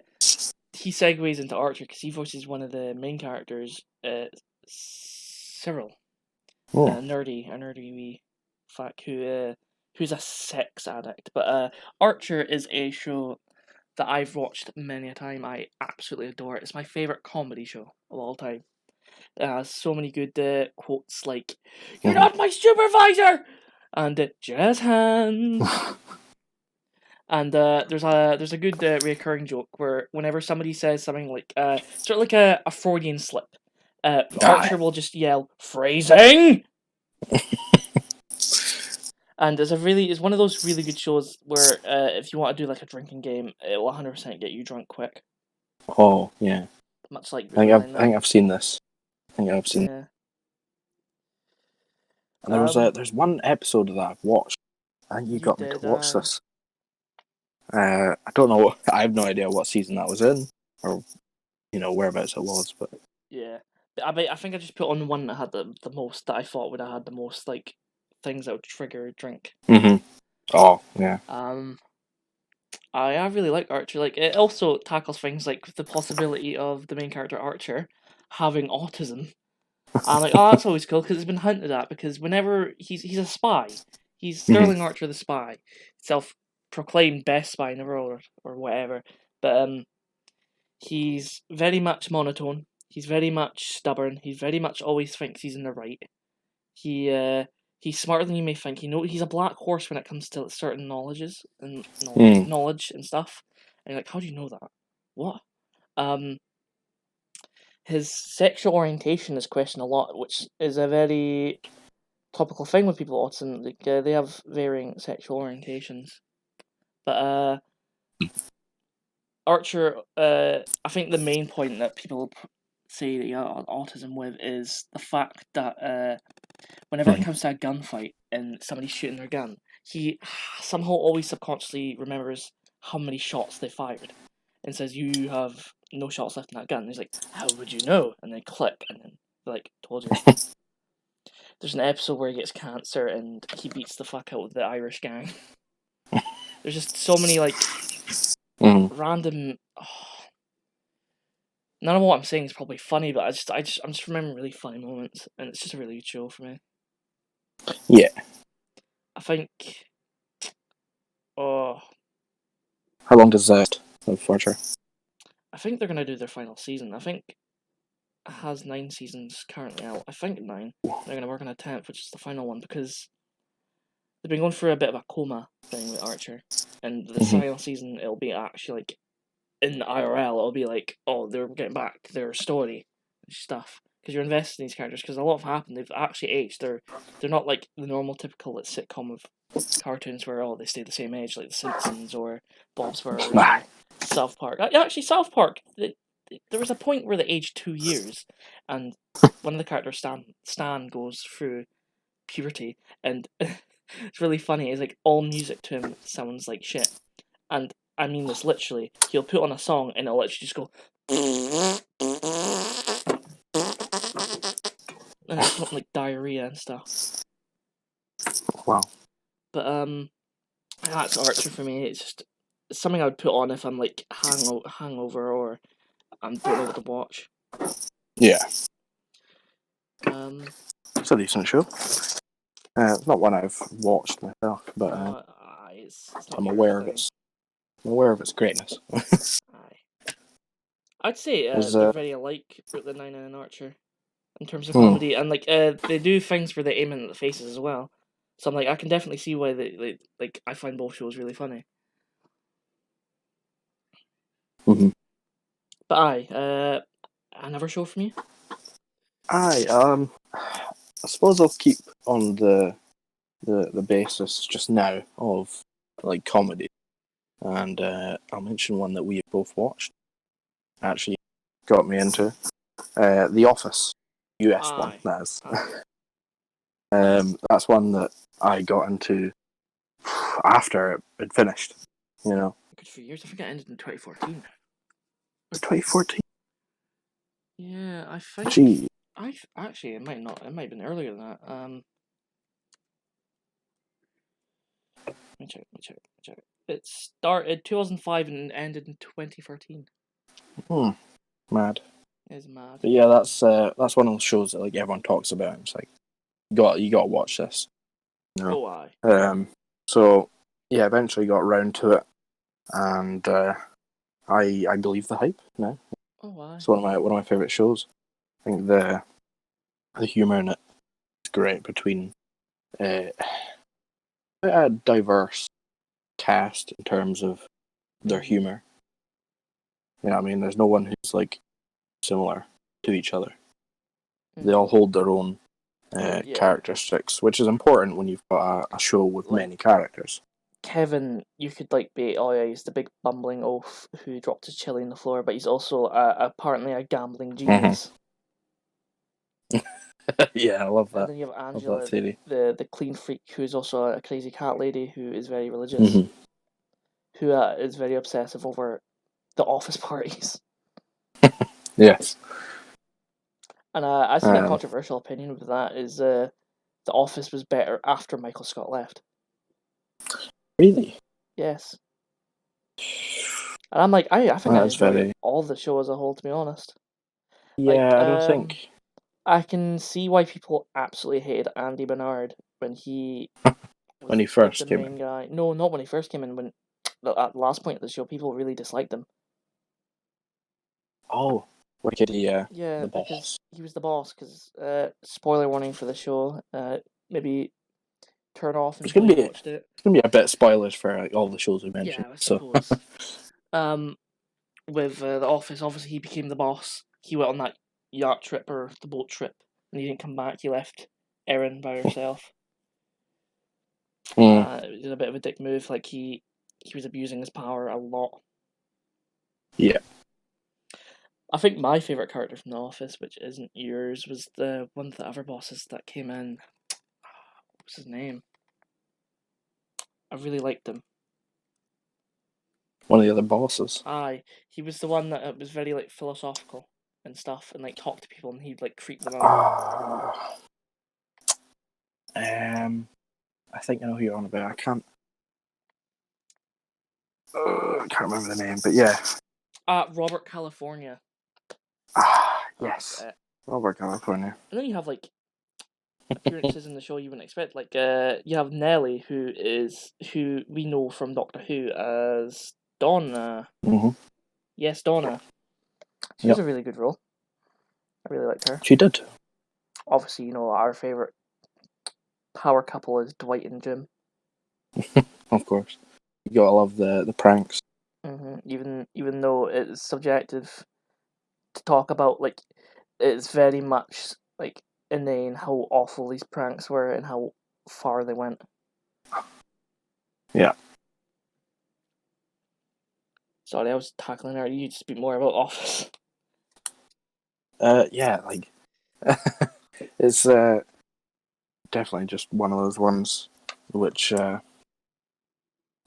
he segues into Archer because he voices one of the main characters, Cyril, Oh. a nerdy wee fuck who's a sex addict. But Archer is a show that I've watched many a time. I absolutely adore it. It's my favorite comedy show of all time. It has so many good quotes like "You're Mm-hmm. not my supervisor" and "Jazz hands." And there's a good recurring joke where whenever somebody says something like sort of like a Freudian slip, Aye. Archer will just yell "phrasing," and it's one of those really good shows where if you want to do like a drinking game, it will 100% get you drunk quick, Oh, yeah. much like I think Brooklyn I think Nine-Nine. I've seen this. I think I've seen. Yeah. And there's one episode that I've watched. I think you You got me to did. watch this. I don't know. I have no idea what season that was in, or whereabouts it was. But Yeah. I think I just put on the one that had the most that I thought would have had the most like things that would trigger a drink. mm-hmm. Oh, yeah. Um, I really like Archer. Like it also tackles things like the possibility of the main character Archer having autism. I'm like, oh, that's always cool because it's been hinted at. Because whenever he's a spy, he's Mm-hmm. Sterling Archer the spy, self-proclaimed best spy in the world or whatever. But he's very much monotone. He's very much stubborn. He very much always thinks he's in the right. He he's smarter than you may think. He's a black horse when it comes to certain Mm. knowledge and stuff. And you're like, how do you know that? What? Um, his sexual orientation is questioned a lot, which is a very topical thing with people with autism. Like, they have varying sexual orientations. But Archer, I think the main point that people say that you have autism with is the fact that whenever it Mm. comes to a gunfight and somebody's shooting their gun, he somehow always subconsciously remembers how many shots they fired and says, "You have no shots left in that gun." And he's like, "How would you know?" And then click, and then like, "Told you." There's an episode where he gets cancer and he beats the fuck out of the Irish gang. There's just so many like Mm. random. None of what I'm saying is probably funny, but I'm just remembering really funny moments, and it's just a really good show for me. Yeah. I think. Oh, How long does that of Archer? I think they're gonna do their final season. I think it has 9 seasons currently out. I think 9. They're gonna work on a 10th, which is the final one because they've been going through a bit of a coma thing with Archer, and the Mm-hmm. final season it'll be actually like in IRL. It'll be like, oh, they're getting back to their story and stuff because you're invested in these characters because a lot have happened. They've actually aged. They're not like the normal typical sitcom of cartoons where they stay the same age, like The Simpsons or Bob's Burgers Aye. or South Park. Actually, South Park, there was a point where they aged 2 years, and one of the characters, Stan, goes through puberty, and it's really funny. It's like all music to him sounds like shit, and I mean this literally. He'll put on a song and it'll literally just go, and it's got like diarrhea and stuff. Wow. But that's Archer for me. It's something I would put on if I'm like hangover or I don't know what to watch. Yeah, Um, it's a decent show. It's not one I've watched myself, but no, it's not I'm your aware of thing. its I'm aware of its greatness. Aye. I'd say Was they're very alike, Brooklyn Nine-Nine and Archer, in terms of hmm. comedy, and like they do things where they aim in at the faces as well. So I'm like, I can definitely see why they like. I find both shows really funny. Mm-hmm. But aye, another show from you? I suppose I'll keep on the basis just now of like comedy, and I'll mention one that we have both watched. Actually, got me into The Office, US one. Aye, That is. aye. That's one that I got into after it had finished. You know, Good for years. I think it ended in 2014. 2014. Yeah, I think Gee, actually it might not. It might have been earlier than that. Let me check. Let me check. Let me check. It started 2005 and ended in 2014. mad. It is mad. But yeah, that's one of those shows that like everyone talks about. It's like you got to watch this. You know. Oh, aye. So yeah, eventually got round to it, and I believe the hype now. Oh, aye. It's one of my favorite shows. I think the humor in it is great between uh, a diverse cast in terms of their Mhm. humor. You know what I mean? There's no one who's like similar to each other. They all Mhm. hold their own Yeah. characteristics, which is important when you've got a show with Like many characters. Kevin, you could like be. Oh yeah, he's the big bumbling oaf who dropped his chili on the floor, but he's also apparently a gambling Mm-hmm. genius. Yeah, I love And that. then you have Love that Angela, theory. the clean freak, who's also a crazy cat lady who is very religious, Mm-hmm. who is very obsessive over the office parties. Yes. And I've seen a Um, controversial opinion with that is the office was better after Michael Scott left. really? Yes, and I'm like, I think I That is enjoy very. all the show as a whole. To be honest, like Yeah, I don't think I can see why people absolutely hated Andy Bernard when he when was he like the first came main in. guy. No, not when he first came in. When at the last point of the show, people really disliked him. Oh, wicked! Yeah, The because boss. he was the boss. Because spoiler warning for the show. Maybe turn off It's until gonna you've be watched it. a bit spoilers for like, all the shows we mentioned. Yeah, I So suppose. Um, with the office, obviously he became the boss. He went on that yacht trip or the boat trip, and he didn't come back. He left Erin by herself. mm, It was a bit of a dick move. Like he was abusing his power a lot. yeah, I think my favorite character from The Office, which isn't yours, was the one of the other bosses that came in. What's his name? I really liked him. one of the other bosses. Aye, he was the one that was very like philosophical and stuff, and like talk to people, and he'd like creep them out. Ah, I think I know who you're on about. I can't remember the name, but yeah. Robert California. That's Yes. it. Robert California. And then you have like appearances in the show you wouldn't expect. Like you have Nellie, who we know from Doctor Who as Donna. Mm-hmm. Yes, Donna. She was Yep, a really good role. I really liked her. she did. Obviously, our favorite power couple is Dwight and Jim. Of course. You gotta love the pranks. Even though it's subjective to talk about, like it's very much like inane how awful these pranks were and how far they went. Yeah. Sorry, I was tackling her. You speak more about Office. Yeah, like it's definitely just one of those ones which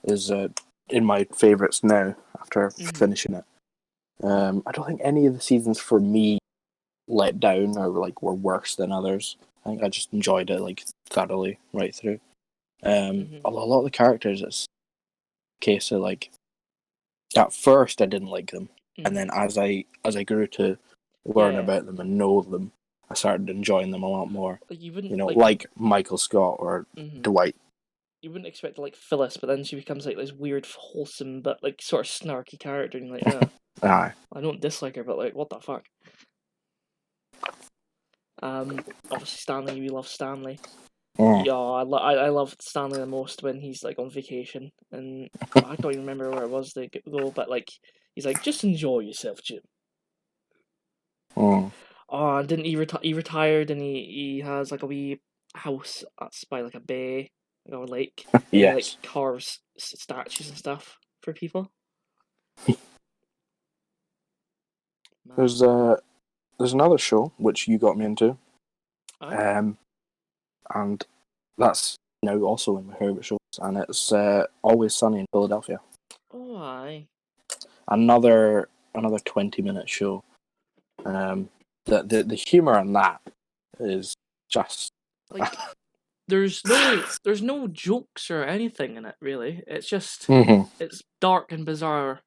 is in my favourites now after Mm-hmm. finishing it. I don't think any of the seasons for me let down or like were worse than others. I think I just enjoyed it like thoroughly right through. Mm-hmm. A lot of the characters, it's a case of like at first I didn't like them, and Mm-hmm. then as I grew to learn Yeah, about them and know them, I started enjoying them a lot more. like you wouldn't You know, like. like Michael Scott or Mhm. Dwight. You wouldn't expect to like Phyllis, but then she becomes like this weird, wholesome, but like sort of snarky character, and you're like, oh, Aye. I don't dislike her, but like, what the fuck? Obviously Stanley, we love Stanley. Mm. Yeah, I love Stanley the most when he's like on vacation, and I don't even remember where it was they go, but like he's like, just enjoy yourself, Jim. Mm. Oh, and didn't he retired and he has like a wee house that's by like a bay, like a lake, and he like Yes. carves statues and stuff for people. Man, There's there's another show which you got me into, aye. um, and that's now also in my favourite shows, and it's Always Sunny in Philadelphia. Oh, aye. Another 20-minute show. The humour in that is just Like there's no jokes or anything in it really. It's just mm-hmm. it's dark and bizarre.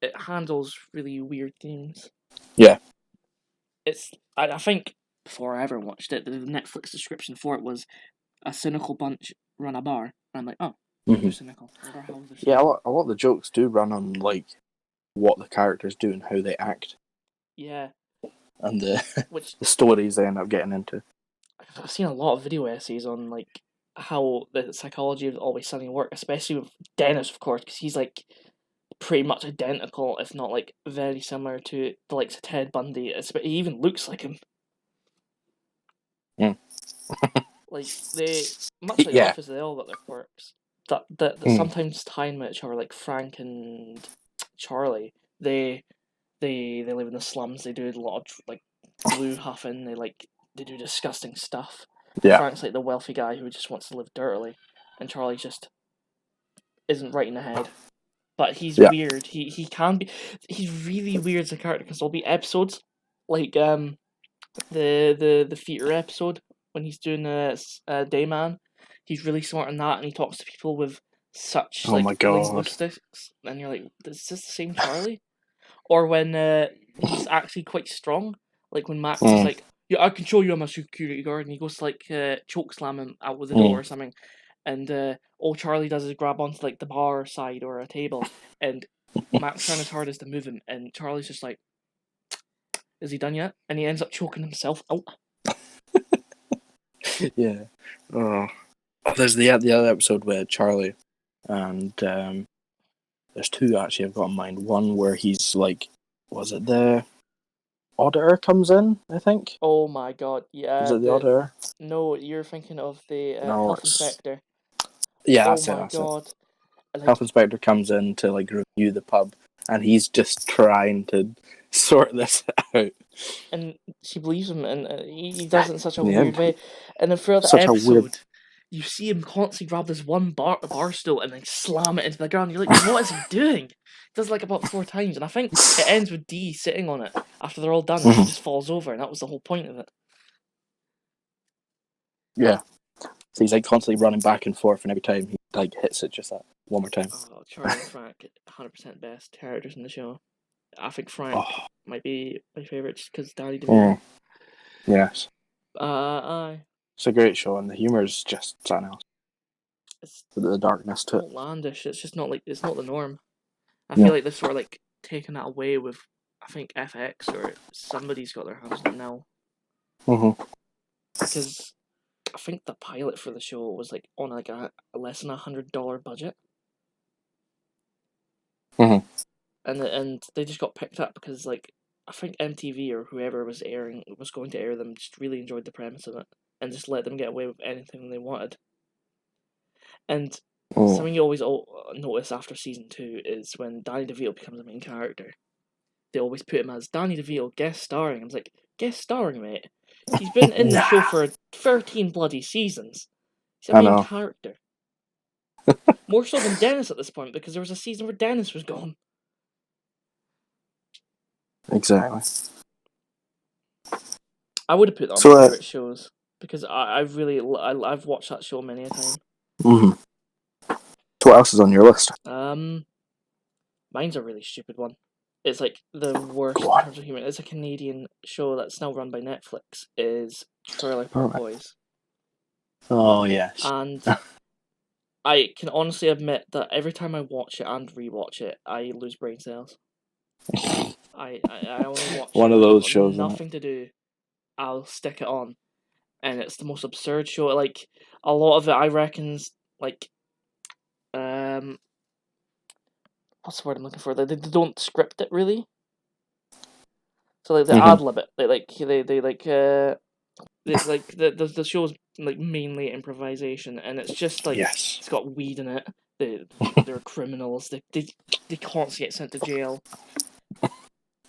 It handles really weird themes. Yeah. I think before I ever watched it, the Netflix description for it was a cynical bunch run a bar. And I'm like, oh, they're Mm-hmm. cynical. All their houses are Yeah, cynical. a lot of the jokes do run on like what the characters do and how they act, Yeah, and which the stories they end up getting into. I've seen a lot of video essays on like how the psychology of Always Sunny work, especially with Dennis, of course, because he's like pretty much identical, if not like very similar to the likes of Ted Bundy. He even looks like him. Mm. Like they, much like The Yeah. Office, they all got their quirks. That Mm. sometimes tie in with each other, like Frank and Charlie. They live in the slums. They do a lot of like glue huffing. They do disgusting stuff. And Yeah. Frank's like the wealthy guy who just wants to live dirtily, and Charlie just isn't right in the head. But he's Yeah. weird. He can be. He's really weird as a character because there'll be episodes like the theater episode when he's doing Dayman. He's really smart in that, and he talks to people with such Oh my like god. linguistics, and you're like, is this the same Charlie? Or when he's actually quite strong, like when Max is Mm. like, "Yeah, I can show you I'm a security guard," and he goes to like choke slam him out with the door Mm. or something, and all Charlie does is grab onto like the bar side or a table, and Max trying his hardest to move him, and Charlie's just like, "Is he done yet?" And he ends up choking himself out. Yeah. Oh. There's the other episode where Charlie and there's two actually I've got in mind. One where he's like, was it the auditor comes in? I think Oh my god, was yeah. it the The auditor? No, you're thinking of the No, health it's inspector. yeah, Oh that's it. my That's it. god, like Health inspector comes in to like review the pub, and he's just trying to sort this out. and she believes him, and he does it in such a Yeah, weird way. And then throughout the such a weird. episode, you see him constantly grab this one bar stool and then slam it into the ground. You're like, what is he doing? He does it like about 4 times, and I think it ends with Dee sitting on it after they're all done, and she Mhm. just falls over, and that was the whole point of it. Yeah, so he's like constantly running back and forth, and every time he like hits it just that one more time. Oh, Charlie and Frank, 100% best characters in the show. I think Frank Oh, might be my favorite just because Danny DeVito. mm, yes, Aye. it's a great show, and the humor is just something else. It's The darkness to it. outlandish. It's just not like it's not the norm. I Yeah. feel like they've sort of like taken that away with I think FX or somebody's got their hands on it now Mm-hmm. because I think the pilot for the show was like on like a less than $100 budget, Mm-hmm. and they just got picked up because like I think MTV or whoever was going to air them just really enjoyed the premise of it and just let them get away with anything they wanted. And Mm. something you always notice after season 2 is when Danny DeVito becomes a main character. They always put him as Danny DeVito guest starring. I was like, guest starring, mate. He's been in the show Nah, for 13 bloody seasons. He's a I main know character. More so than Dennis at this point, because there was a season where Dennis was gone. exactly. I would have put that on So, my favourite shows, because I've watched that show many a time. mm-hmm. So what else is on your list? Mine's a really stupid one. it's like the worst Go in on. terms of humor. It's a Canadian show that's now run by Netflix. Is Trailer All Park right. Boys, Oh yes. and I can honestly admit that every time I watch it and rewatch it, I lose brain cells. I only watch One it of when I've those got shows, isn't it? nothing to do. I'll stick it on, and it's the most absurd show. Like a lot of it, I reckon's like um, what's the word I'm looking for? They don't script it really, so like they Hmm. ad lib it. They like like the show's like mainly improvisation, and it's just like Yes. it's got weed in it. They're criminals. They constantly get sent to jail.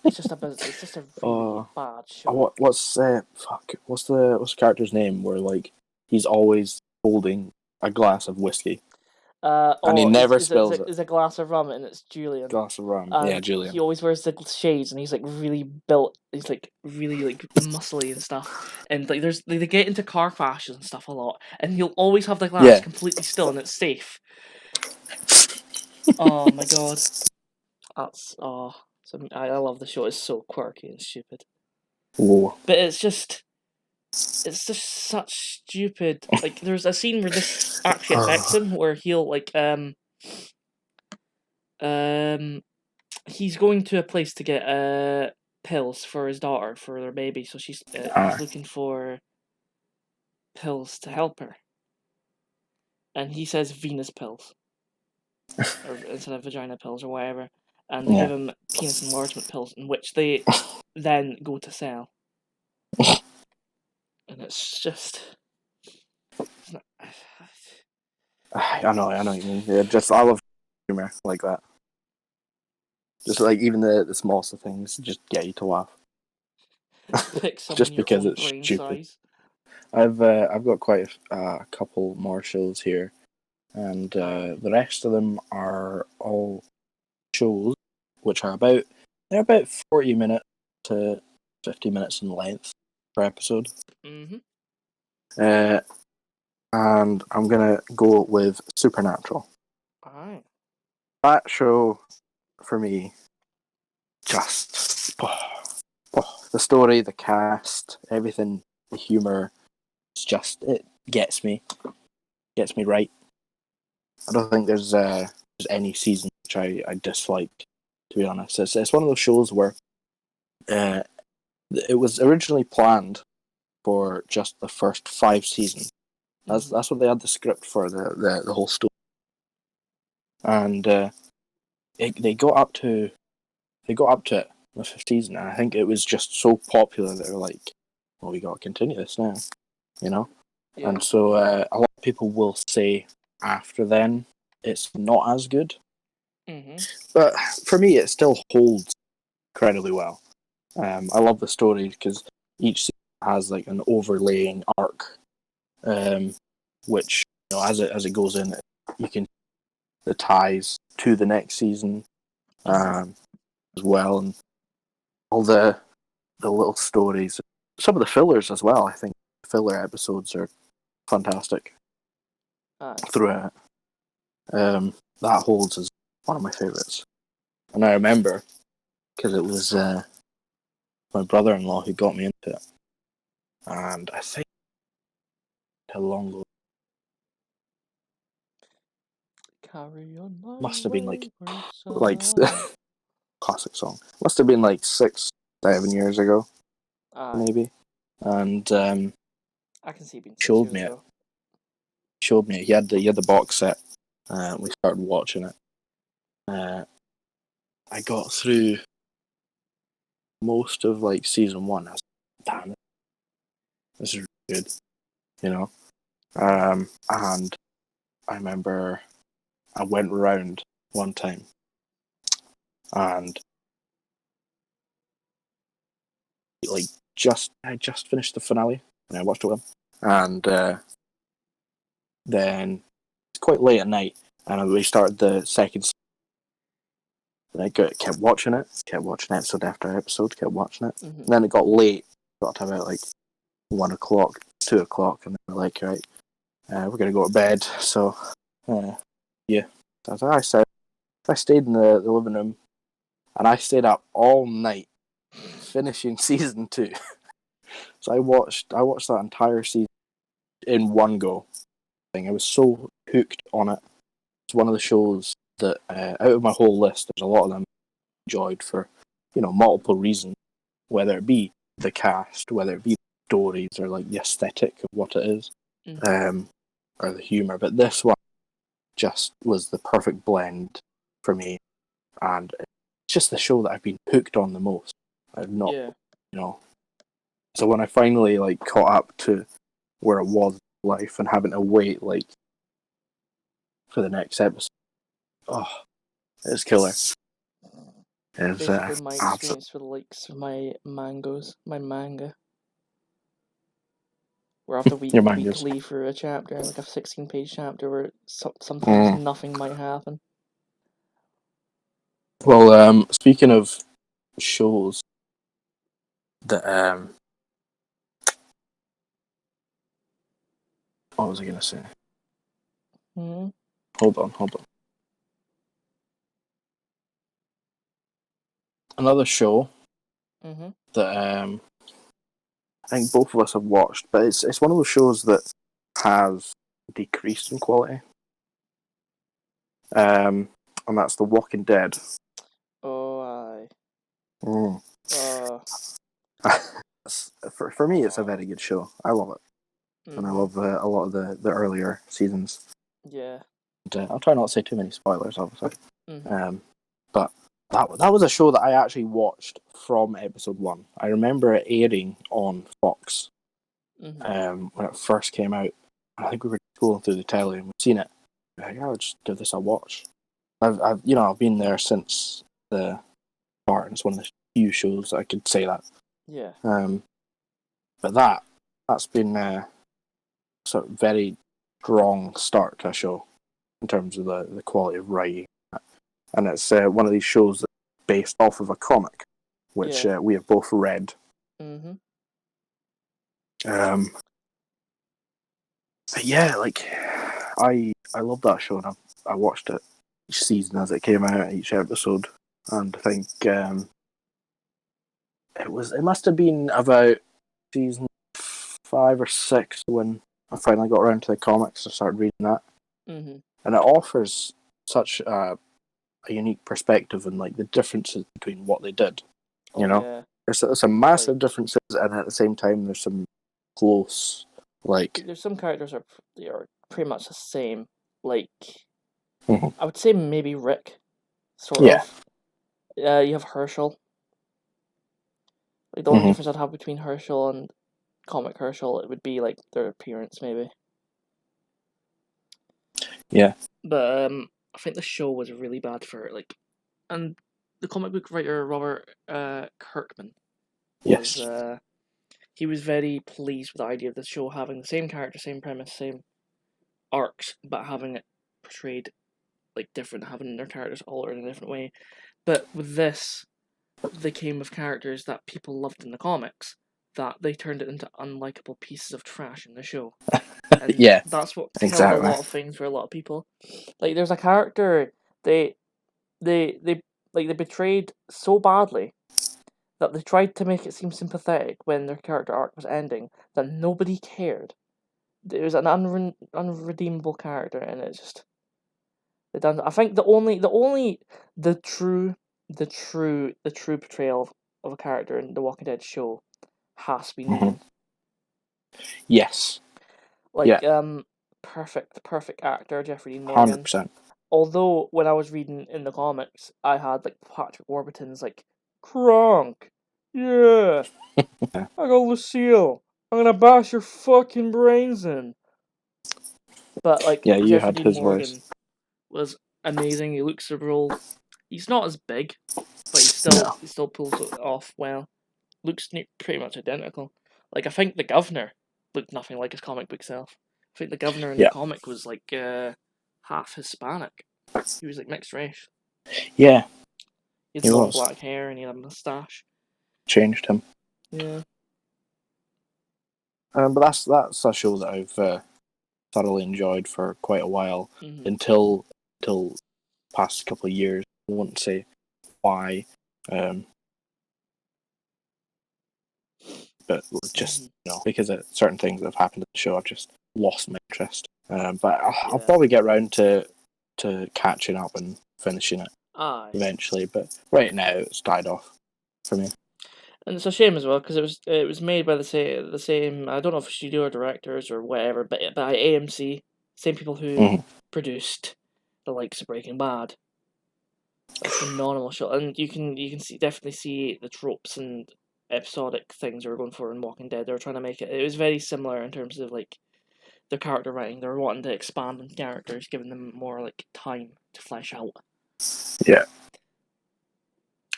It's just a really Uh, bad show. what's the character's name? Where like he's always holding a glass of whiskey and he never spills it. Is a glass of rum, and it's Julian. Glass of rum. Yeah, And he Julian. always wears the shades, and he's like really built. He's like really like muscly and stuff. And like they get into car crashes and stuff a lot, and he'll always have the glass Yeah. completely still, and it's safe. Oh my god, that's So I love the show. It's so quirky and stupid, Whoa. but it's just such stupid. Like there's a scene where this actually affects him, where he'll like um he's going to a place to get pills for his daughter for their baby, so he's looking for pills to help her, and he says Venus pills or instead of vagina pills or whatever, and they give Yeah. him penis enlargement pills, in which they then go to sell, and it's just it's not, I know what you mean. Yeah, just I love humor like that. Just like even the smallest of things just get you to laugh. pick someone Just your because own it's brain stupid. size. I've got quite a couple more shows here, and Aye. the rest of them are all shows which are about 40 minutes to 50 minutes in length per episode. Mhm. Uh, and I'm gonna go with Supernatural. Aye. That show for me just the story, the cast, everything, the humor. It gets me right. I don't think there's any season which I dislike. To be honest, it's one of those shows where uh, it was originally planned for just the first 5 seasons. Mhm. That's what they had the script for the whole story, and they got up to it the 5th season, and I think it was just so popular that they were like, "Well, we got to continue this now," you know. Yeah. And so a lot of people will say after then it's not as good, Mhm. but for me it still holds incredibly well. I love the story because each season has like an overlaying arc, um, which as it goes in, you can the ties to the next season Mhm. as well, and all the little stories, some of the fillers as well. I think filler episodes are fantastic Aye. throughout. That holds as one of my favorites, and I remember because it was my brother-in-law who got me into it, and I think how long ago Carry on my must have been wayward like son. classic song. Must have been like 6, 7 years ago, Aye. maybe. And I can see it being showed 6 years me it. ago. Showed me it. He had the box set. We started watching it. Uh, I got through most of like season one. I was like, damn, this is really good, you know. Mhm. And I remember I went round one time and like I just finished the finale and I watched it with him. And then it's quite late at night and we started the second season. And I kept watching episode after episode, kept watching it. And Mhm. then it got late, got to about like 1 o'clock, 2 o'clock, and then we're like, right, we're gonna go to bed. So, yeah, I stayed in the living room and I stayed up all night finishing season 2. So I watched that entire season in one go. I was so hooked on it. It's one of the shows that, out of my whole list, there's a lot of them I enjoyed for, multiple reasons. Whether it be the cast, whether it be the stories, or like the aesthetic of what it is, or the humor. But this one just was the perfect blend for me, and it's just the show that I've been hooked on the most. I've not, Yeah. So when I finally like caught up to where it was in life and having to wait like for the next episode, oh, it's killer. It's Basically my absolutely experience with the likes of my manga. Where after your mangas. weekly for a chapter, like a 16-page chapter, where sometimes Mm. nothing might happen. Well, speaking of shows that what was I gonna say? Hmm. Hold on. Another show that I think both of us have watched, but it's one of those shows that has decreased in quality. And that's The Walking Dead. Oh, aye. Mm. For me, it's a very good show. I love it, and I love a lot of the earlier seasons. Yeah. And, I'll try not to say too many spoilers, obviously. Mm-hmm. But that was a show that I actually watched from episode 1. I remember it airing on Fox when it first came out. I think we were scrolling through the telly and we'd seen it. Like, I'll just give this a watch. I've been there since the start, and it's one of the few shows that I could say that. Yeah. But that's been sort of very strong start to a show in terms of the quality of writing, and it's one of these shows that's based off of a comic, which we have both read. But yeah, like I love that show, and I watched it each season as it came out, each episode, and I think it must have been about season 5 or 6 when I finally got around to the comics. I started reading that, and it offers such a unique perspective and like the differences between what they did. Yeah. There's some massive differences, and at the same time, there's some close like. There's some characters they are pretty much the same. Like, Mhm. I would say maybe Rick, sort Yeah. of. You have Herschel. Like the only difference I'd have between Herschel and comic Herschel, it would be like their appearance, maybe. Yeah. But I think the show was really bad for it. Like, and the comic book writer Robert Kirkman was Yes. he was very pleased with the idea of the show having the same character, same premise, same arcs, but having it portrayed like different, having their characters altered in a different way. But with this, they came with characters that people loved in the comics, that they turned it into unlikable pieces of trash in the show. And Yeah. that's what killed a Exactly. lot of things for a lot of people. Like there's a character they they betrayed so badly that they tried to make it seem sympathetic when their character arc was ending that nobody cared. It was an unredeemable character, and it just they done. I think the true portrayal of a character in the Walking Dead show has to be Negan. Yes. Like perfect actor Jeffrey Dean Morgan. 100%. Although when I was reading in the comics, I had like Patrick Warburton's like Kronk, yeah, I got Lucille. I'm gonna bash your fucking brains in. But like Yeah, you Jeffrey had Dean his voice. Morgan was amazing. He looks the role. He's not as big, but he still pulls it off well. Looks pretty much identical. Like I think the governor looked nothing like his comic book self. I think the governor in the Yeah. comic was like half Hispanic. He was like mixed race. Yeah. He had He long was. black hair and he had a mustache. Changed him. Yeah. But that's a show that I've thoroughly enjoyed for quite a while until past couple of years. I won't say why, But just because of certain things that have happened in the show, I've just lost my interest. But I'll probably get around to catching up and finishing it eventually. But right now, it's died off for me. And it's a shame as well because it was made by the same I don't know if studio or directors or whatever, but by AMC, same people who produced the likes of Breaking Bad. A phenomenal show, and you can definitely see the tropes and episodic things they were going for in Walking Dead. They were trying to make it. It was very similar in terms of like their character writing. They were wanting to expand on characters, giving them more like time to flesh out. Yeah.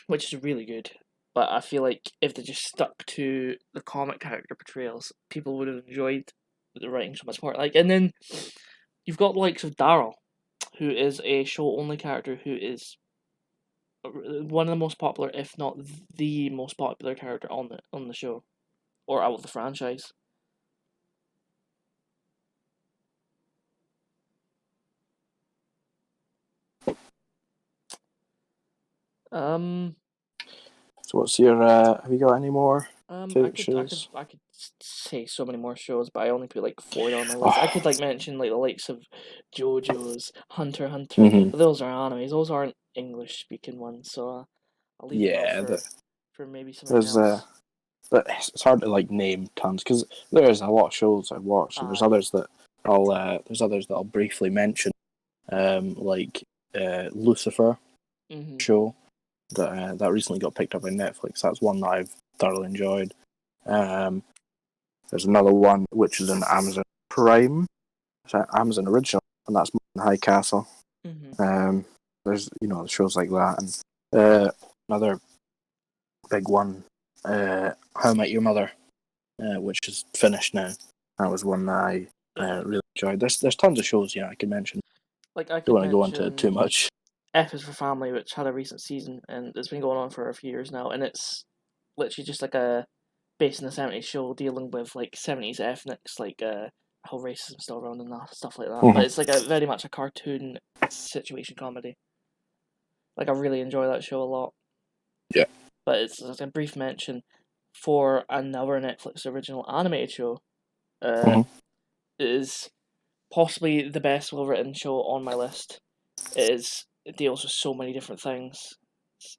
Which is really good. But I feel like if they just stuck to the comic character portrayals, people would have enjoyed the writing so much more. Like, and then you've got the likes of Daryl, who is a show only character who is one of the most popular, if not the most popular character on the show, or out of the franchise. So what's your? Have you got any more favorite shows? I could say so many more shows, but I only put like 4 on my list. I could like mention like the likes of JoJo's, Hunter x Hunter, but those are animes. Those aren't English speaking ones, so I'll leave them out for maybe something else. But it's hard to like name tons because there's a lot of shows I've watched, and there's others that I'll briefly mention, like Lucifer show that recently got picked up by Netflix. That's one that I've thoroughly enjoyed. There's another one which is in Amazon Prime, it's an Amazon original, and that's High Castle. There's shows like that, and another big one, How I Met Your Mother, which is finished now. That was one that I really enjoyed. There's tons of shows I could mention. Like I don't want to go into too much. F is for Family, which had a recent season and it's been going on for a few years now, and it's literally just like a based in the 70s show dealing with like 70s ethnics, like how racism still around and stuff like that. But it's like a very much a cartoon situation comedy. Like I really enjoy that show a lot. Yeah. But it's like a brief mention for another Netflix original animated show. It is possibly the best well written show on my list. It deals with so many different things,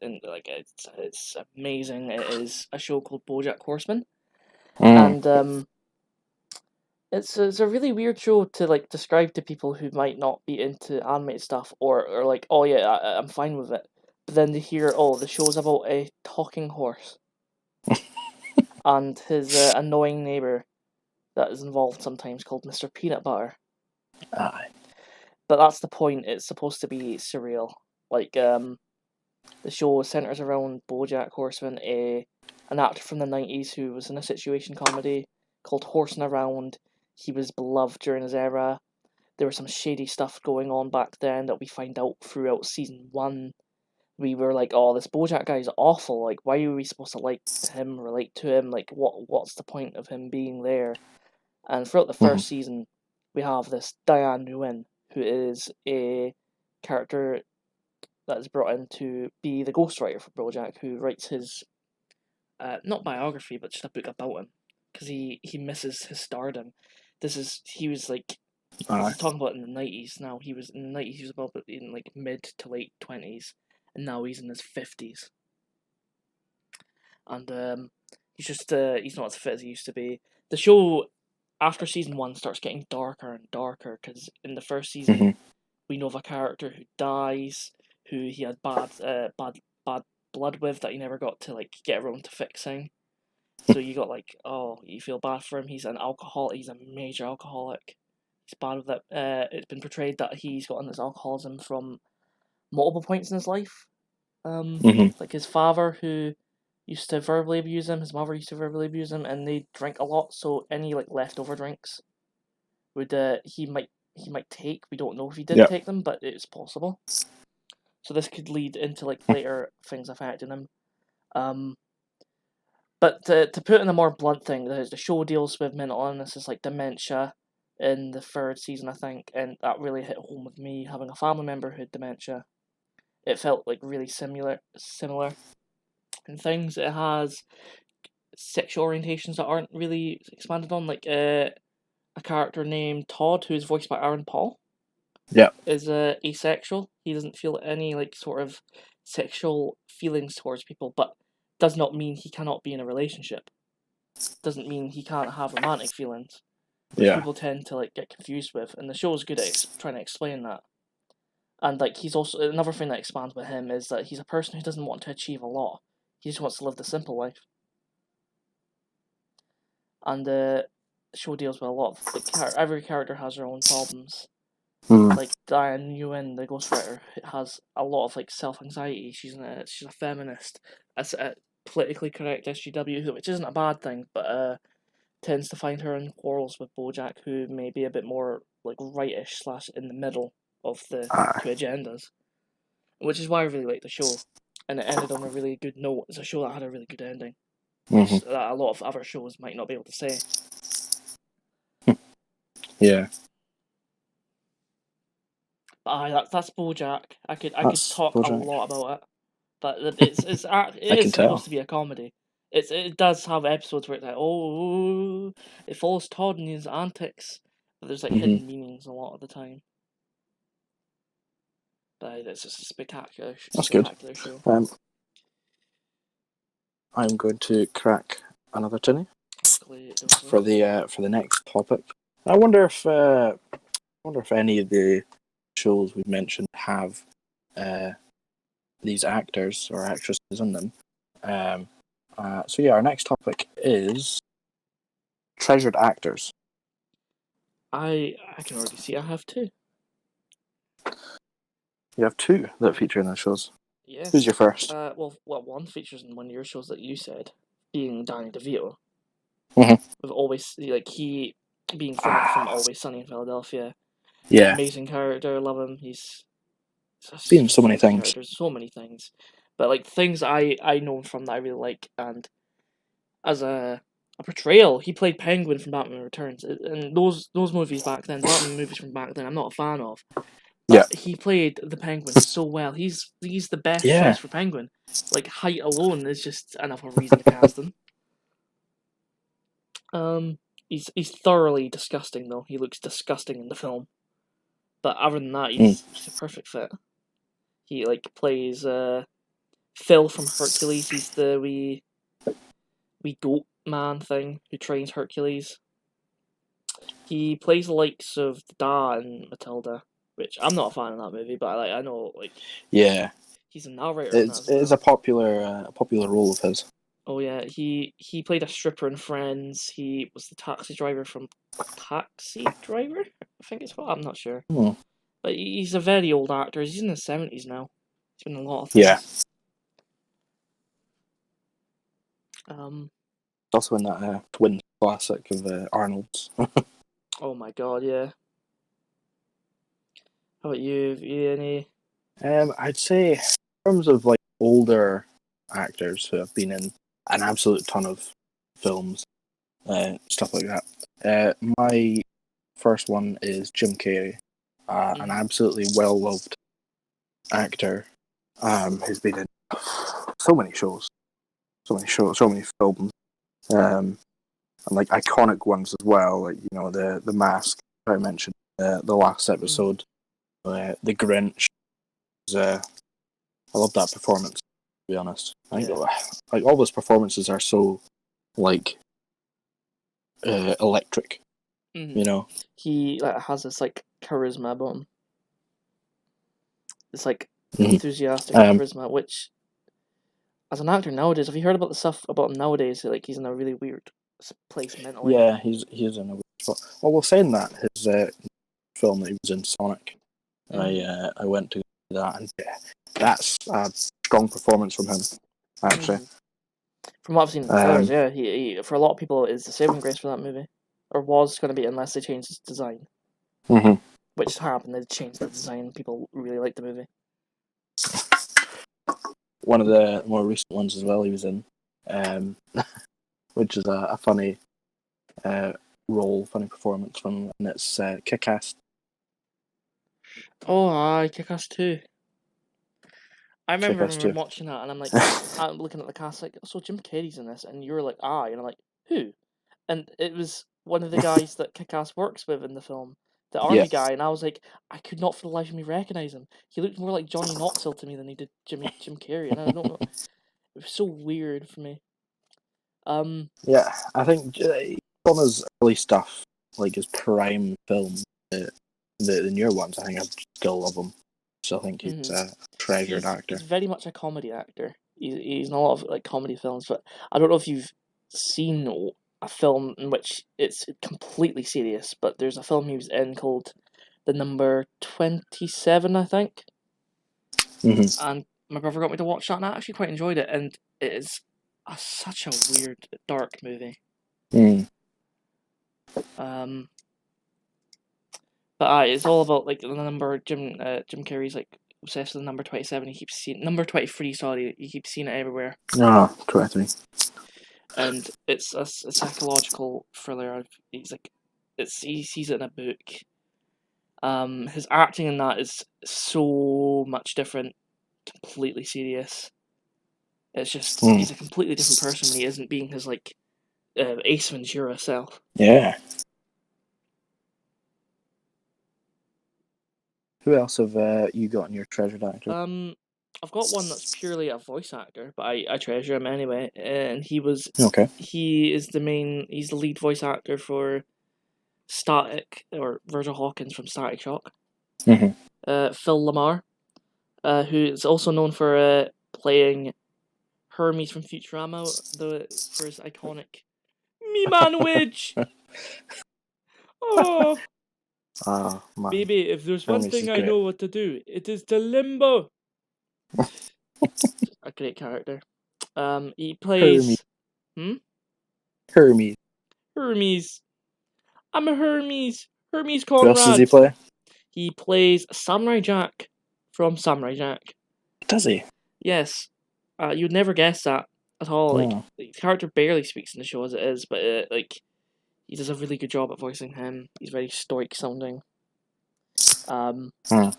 and like it's amazing. It is a show called BoJack Horseman, and it's a really weird show to like describe to people who might not be into animated stuff or like, oh yeah, I'm fine with it, but then they hear, oh, the show's about a talking horse and his annoying neighbor that is involved sometimes called Mr. Peanut Butter. Aye. But that's the point. It's supposed to be surreal. Like the show centers around BoJack Horseman, an actor from the 90s who was in a situation comedy called Horsing Around. He was beloved during his era. There was some shady stuff going on back then that we find out throughout season 1. We were like, oh, this BoJack guy's awful. Like, why are we supposed to like him, relate to him? Like, what's the point of him being there? And throughout the first season, we have this Diane Nguyen, who is a character that is brought in to be the ghostwriter for BoJack, who writes his not biography, but just a book about him, because he misses his stardom. He was like, he's talking about in the 90s now. He was in the 90s. He was about in like mid to late 20s, and now he's in his 50s. And he's not as fit as he used to be. The show after season 1 starts getting darker and darker because in the first season we know of a character who dies, who he had bad blood with that he never got to like get around to fixing. So you got like, oh, you feel bad for him. He's an alcoholic. He's a major alcoholic. He's bad with it. It's been portrayed that he's gotten his alcoholism from multiple points in his life. Like his father who used to verbally abuse him, his mother used to verbally abuse him, and they drink a lot. So any like leftover drinks would he might take. We don't know if he did take them, but it's possible. So this could lead into like later things affecting him. But to put in a more blunt thing, the show deals with mental illnesses like dementia in the 3rd season, I think, and that really hit home with me having a family member who had dementia. It felt like really similar. and things. It has sexual orientations that aren't really expanded on, like a character named Todd, who's voiced by Aaron Paul, Yeah. is asexual. He doesn't feel any like sort of sexual feelings towards people, but does not mean he cannot be in a relationship. Doesn't mean he can't have romantic feelings, which Yeah. people tend to like get confused with, and the show's good at trying to explain that. And like he's also another thing that expands with him is that he's a person who doesn't want to achieve a lot. He just wants to live the simple life. And the show deals with a lot of like every character has their own problems. Mm. Like Diane Nguyen, the ghostwriter, has a lot of like self anxiety. She's a feminist, a politically correct SGW, which isn't a bad thing, but tends to find her in quarrels with BoJack, who may be a bit more like rightish slash in the middle of the Aye. two agendas, which is why I really like the show. And it ended on a really good note. It's a show that had a really good ending, which Mm-hmm. a lot of other shows might not be able to say. Yeah. But that's BoJack. I could That's talk a BoJack. lot about it, but it I can is supposed tell. to be a comedy. It does have episodes where it's like, oh, it follows Todd and his antics, but there's like Mm-hmm. hidden meanings a lot of the time. But it's just a That's good. spectacular show. I'm going to crack another tinny Luckily, it was for the next topic. I wonder if any of the shows we've mentioned have these actors or actresses in them. So yeah, our next topic is treasured actors. I can already see I have two. You have two that feature in those shows. Yes. Who's your first? Well, one features in one of your shows that you said, being Danny DeVito. Mm-hmm. With Always, like he being from Always Sunny in Philadelphia. Yeah, Amazing character, love him. He's been in such a so many fun things. character, so many things. But like things I know him from that I really like, and as a portrayal, he played Penguin from Batman Returns, and those movies back then, the Batman movies from back then, I'm not a fan of. Yeah, But he played the Penguin so well. He's the best yeah. choice for Penguin. Like height alone is just enough of a reason to cast him. Um, he's thoroughly disgusting though. He looks disgusting in the film. But other than that, Mm. he's a perfect fit. He like plays Phil from Hercules. He's the wee goat man thing who trains Hercules. He plays the likes of Da and Matilda, which I'm not a fan of that movie, but I know like Yeah, he's a narrator in that it as is a well. popular role of his. Oh yeah, he played a stripper in Friends. He was the taxi driver from Taxi Driver, I think it's called. I'm not sure, Hmm. but he's a very old actor. He's in his 70s now. He's been in a lot of Yeah, things. Um. also in that twin classic of Arnold's. Oh my God, yeah. How about you? Have you any? I'd say in terms of like older actors who have been in an absolute ton of films, stuff like that. My first one is Jim Carrey, an absolutely well loved actor who's been in so many shows, so many films, and like iconic ones as well. Like the Mask I mentioned, the last episode, the Grinch. I love that performance. To be honest, I think Yeah. like all those performances are so like electric. He has this like charisma about him. It's like Mhm. enthusiastic charisma, which as an actor nowadays, have you heard about the stuff about him nowadays? Like he's in a really weird place mentally. Yeah, he's in a weird spot. Well, saying that, his film that he was in, Sonic, I went to that, and yeah, that's a strong performance from him, actually. From what I've seen in the trailers, yeah, he for a lot of people is the saving grace for that movie, or was going to be unless they changed its design, Mm-hmm. which happened. They changed the design. People really liked the movie. One of the more recent ones as well he was in, which is a funny funny performance from, and it's Kick-Ass. Oh, Kick-Ass 2. I check remember this when we too. were watching that, and I'm looking at the cast, like, so Jim Carrey's in this, and you were like, aye, and I'm like, who? And it was one of the guys that Kick-Ass works with in the film, the Yeah, army guy, and I was like, I could not for the life of me recognize him. He looked more like Johnny Knoxville to me than he did Jim Carrey, and I don't know. It was so weird for me. yeah. I think from his early stuff, like his prime film, the newer ones, I think I still love him. So I think he's mhm. a treasured He's actor. very much a comedy actor. He's in a lot of like comedy films, but I don't know if you've seen a film in which it's completely serious. But there's a film he was in called The Number 27, I think, Hmm. and my brother got me to watch that, and I actually quite enjoyed it. And it is such a weird, dark movie. Mm. Um, but it's all about like the number. Jim Carrey's like obsessed with the number 27. He keeps seeing number 23. Sorry, he keeps seeing it everywhere. Ah, 23. And it's a psychological thriller. He's like, he sees it in a book. His acting in that is so much different, completely serious. It's just Mm. he's a completely different person when he isn't being his like Ace Ventura self. Yeah. Who else have you got in your treasured actor? I've got one that's purely a voice actor, but I treasure him anyway. And Okay. he is the main. He's the lead voice actor for Static, or Virgil Hawkins from Static Shock. Hmm. Phil Lamar, who is also known for playing Hermes from Futurama, for his iconic "Me man witch." Oh, Ah, man. baby, if there's one Hermes thing is I great. know what to do, it is to limbo. A great character. He Hermes. plays Hermes. Hermes. I'm a Hermes. Hermes Who else does he Conrad. play? He plays Samurai Jack from Samurai Jack. Does he? Yes, you'd never guess that at all. Like No. the character barely speaks in the show as it is, but like he does a really good job at voicing him. He's very stoic sounding. Um, Hmm.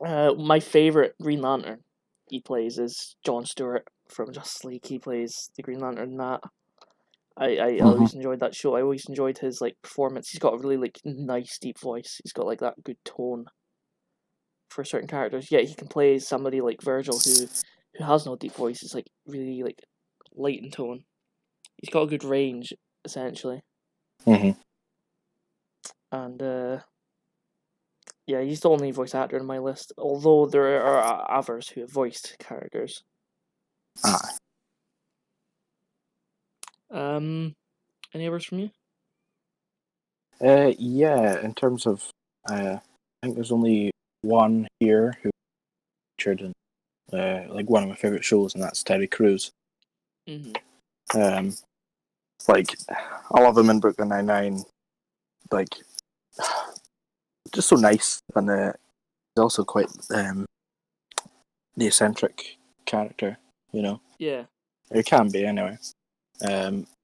my favorite Green Lantern he plays is John Stewart from Justice League. He plays the Green Lantern in that. I Hmm. always enjoyed that show. I always enjoyed his like performance. He's got a really like nice deep voice. He's got like that good tone for certain characters. Yet he can play somebody like Virgil who has no deep voice. It's like really like light in tone. He's got a good range essentially, Hmm. and yeah, he's the only voice actor in my list. Although there are others who have voiced characters. Ah. Any others from you? Yeah, in terms of, I think there's only one here who featured in like one of my favorite shows, and that's Terry Crews. Mm-hmm. Um, like I love him in Brooklyn Nine-Nine. Like just so nice, and he's also quite the eccentric character. You know, Yeah. he can be anyway.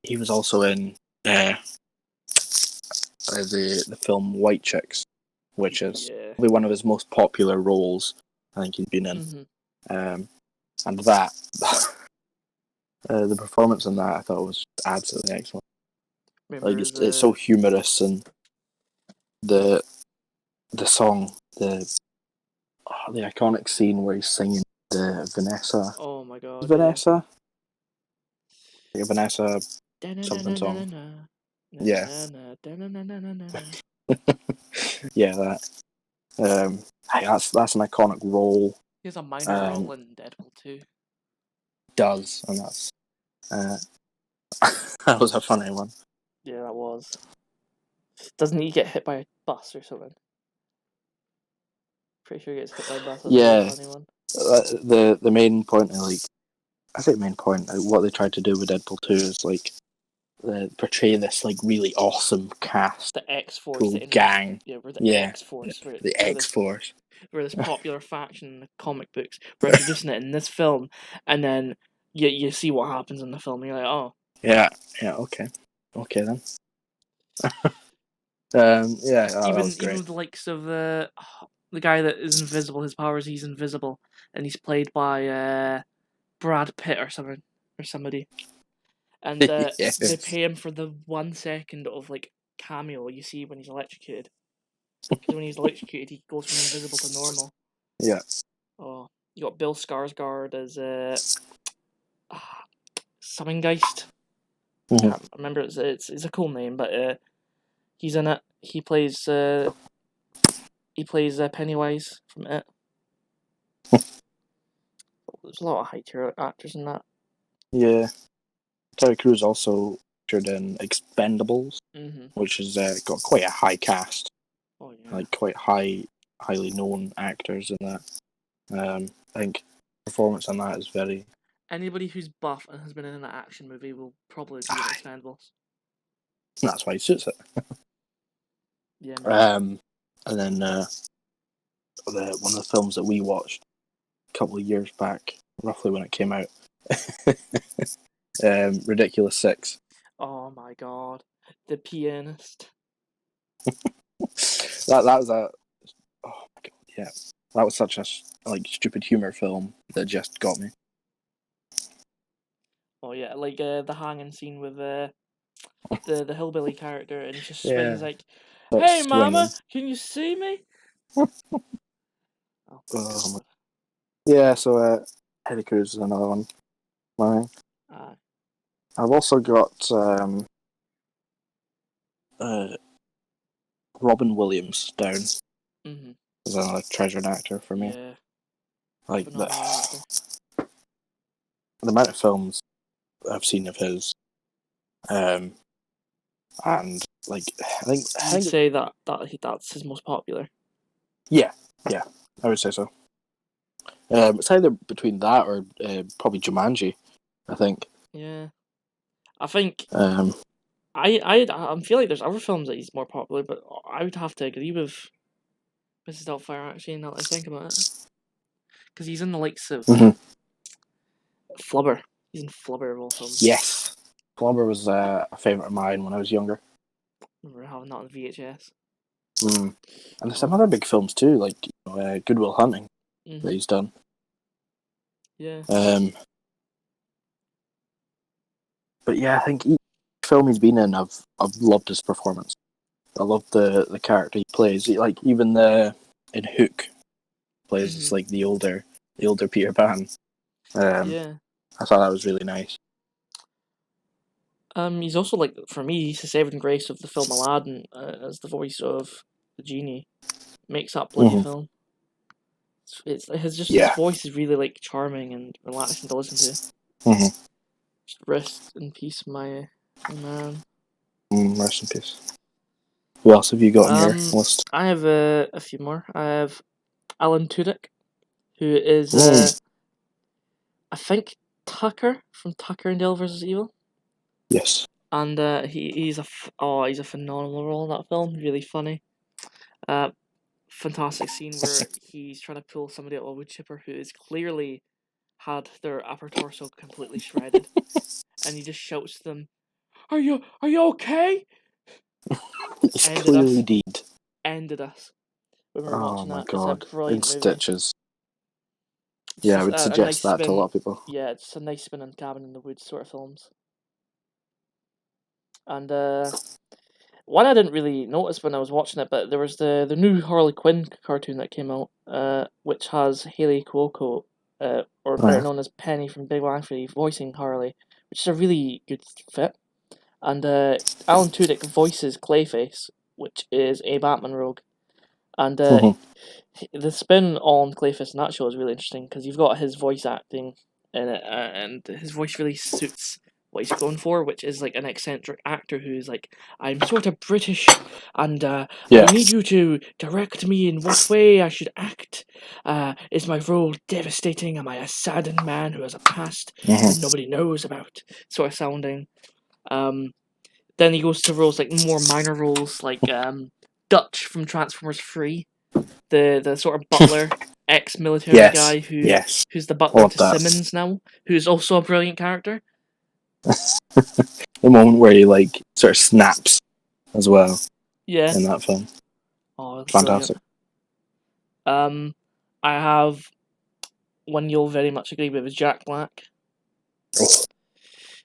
He was also in the film White Chicks, which is Yeah. probably one of his most popular roles I think he's been in. Mm-hmm. And that the performance in that I thought was absolutely excellent. Like Remember it's so humorous, and the song, the iconic scene where he's singing the Vanessa Oh my god, yeah. Vanessa like a Vanessa something song. Yeah. Yeah, that that's an iconic role. He has a minor role in Deadpool 2. Does, and that's uh, that was a funny one. Yeah, that was. Doesn't he get hit by a bus or something? Pretty sure he gets hit by a bus. That's a really Yeah, funny one. the main point, like I think main point, what they tried to do with Deadpool 2 is like portray this like really awesome cast, The X Force, cool gang. yeah, we're the Yeah, X Force. the X Force. We're this popular faction in the comic books. We're introducing it in this film, and then you see what happens in the film. And you're like, oh, Yeah, okay then. Yeah, that was even great. with the likes of The guy that is invisible. His power is he's invisible, and he's played by Brad Pitt or somebody. And Yes. they pay him for the 1 second of like cameo you see when he's electrocuted. Because when he's electrocuted, he goes from invisible to normal. Yeah. Oh, you got Bill Skarsgård as Summongeist. Mhm. Can't remember. It's a cool name, but he's in it. He plays Pennywise from it. There's a lot of high tier actors in that. Yeah. Terry Crews also featured in Expendables, Mhm. which has got quite a high cast, Oh yeah. like quite highly known actors in that. I think performance on that is very. Anybody who's buff and has been in an action movie will probably be in Aye, Expendables. that's why he suits it. Yeah, man. And then one of the films that we watched a couple of years back, roughly when it came out, Ridiculous Six. Oh my god, the pianist. That was a oh my god, yeah, that was such a like stupid humor film that just got me. Oh yeah, like the hanging scene with the hillbilly character, and he just swings Yeah, like, "Hey, starts mama, swinging. can you see me?" Oh Oh, god. yeah, so Terry Crews is another one. Mine. Ah. I've also got uh, Robin Williams down Mhm. as a like treasured actor for me. Yeah. Like Phenomenal actor. the amount of films I've seen of his, um, and like I You'd think say that's his most popular. yeah, I would say so. It's either between that or probably Jumanji. I think. Yeah. I think Um, I feel like there's other films that he's more popular, but I would have to agree with Mrs. Doubtfire actually. Now that I think about it, because he's in the likes of mhm. Flubber. He's in Flubber of all films. Yes, Plumber was a favourite of mine when I was younger. I remember having that on VHS. Mm. And there's some Oh. other big films too, like Good Will Hunting that Mhm. he's done. Yeah. Um, but yeah, I think each film he's been in, I've loved his performance. I love the character he plays. Like even the in Hook plays as Mhm. like the older Peter Pan. Um, Yeah. I thought that was really nice. He's also like for me, he's the saving grace of the film Aladdin as the voice of the genie. Makes that bloody Hmm. film. His Yeah. voice is really like charming and relaxing to listen to. Hmm. Just rest in peace, my man. Rest in peace. Who else have you got on your Um, list? I have a few more. I have Alan Tudyk, who is Mm. I think Tucker from Tucker and Dale vs Evil, Yes. and he's a phenomenal role in that film. Really funny. Uh, Fantastic scene where he's trying to pull somebody out of a wood chipper who is clearly had their upper torso completely shredded, and he just shouts to them, "Are you okay?" It's Ended clearly us, deed. ended us when we were Oh watching my that. It's a god. In brilliant movie. stitches. It's Yeah, I just would a suggest nice that to a lot spin. of people. Yeah, it's a nice spin on cabin in the woods sort of films. And one I didn't really notice when I was watching it, but there was the new Harley Quinn cartoon that came out, which has Haley Cuoco, or Oh, better yeah. known as Penny from Big Bang Theory, voicing Harley, which is a really good fit. And Alan Tudyk voices Clayface, which is a Batman rogue. And Hmm. the spin on Clayface in that show is really interesting because you've got his voice acting in it, and his voice really suits what he's going for, which is like an eccentric actor who is like, I'm sort of British, and I Yeah. need you to direct me in what way I should act. Is my role devastating? Am I a saddened man who has a past Hmm. that nobody knows about? Sort of sounding. Um, then he goes to roles like more minor roles, like Dutch from Transformers 3, the sort of butler, ex-military Yes. guy Yes. who's the butler Love to that. Simmons now, who's also a brilliant character. The moment where he like sort of snaps as well Yeah. in that film. Oh, brilliant. Fantastic. I have one you'll very much agree with is Jack Black,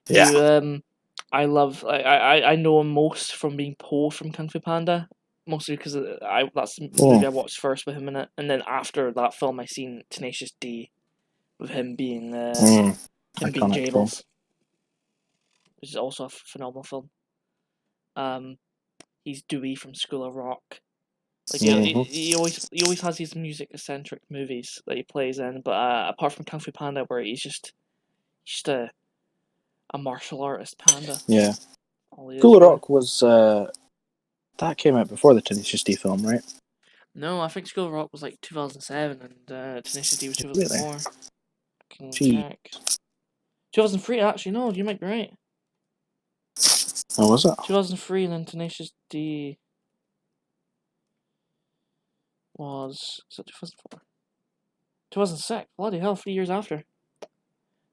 Yeah. who I love. I know him most from being Po from Kung Fu Panda, mostly because that's the movie I watched first with him in it, and then after that film I seen Tenacious D with him being Iconic film. Jables, which is also a phenomenal film. He's Dewey from School of Rock. Like he always has these music eccentric movies that he plays in, but apart from Kung Fu Panda, where he's just a martial artist panda. Yeah. All he is, School of really. Rock was that came out before the Tenacious D film, right? No, I think School of Rock was like 2007 and Tenacious D was Really? 2004. I can Gee. check. 2003 actually, no, you might be right. Oh, was it? 2003 and then Tenacious D was it 2004? 2006. Bloody hell, 3 years after.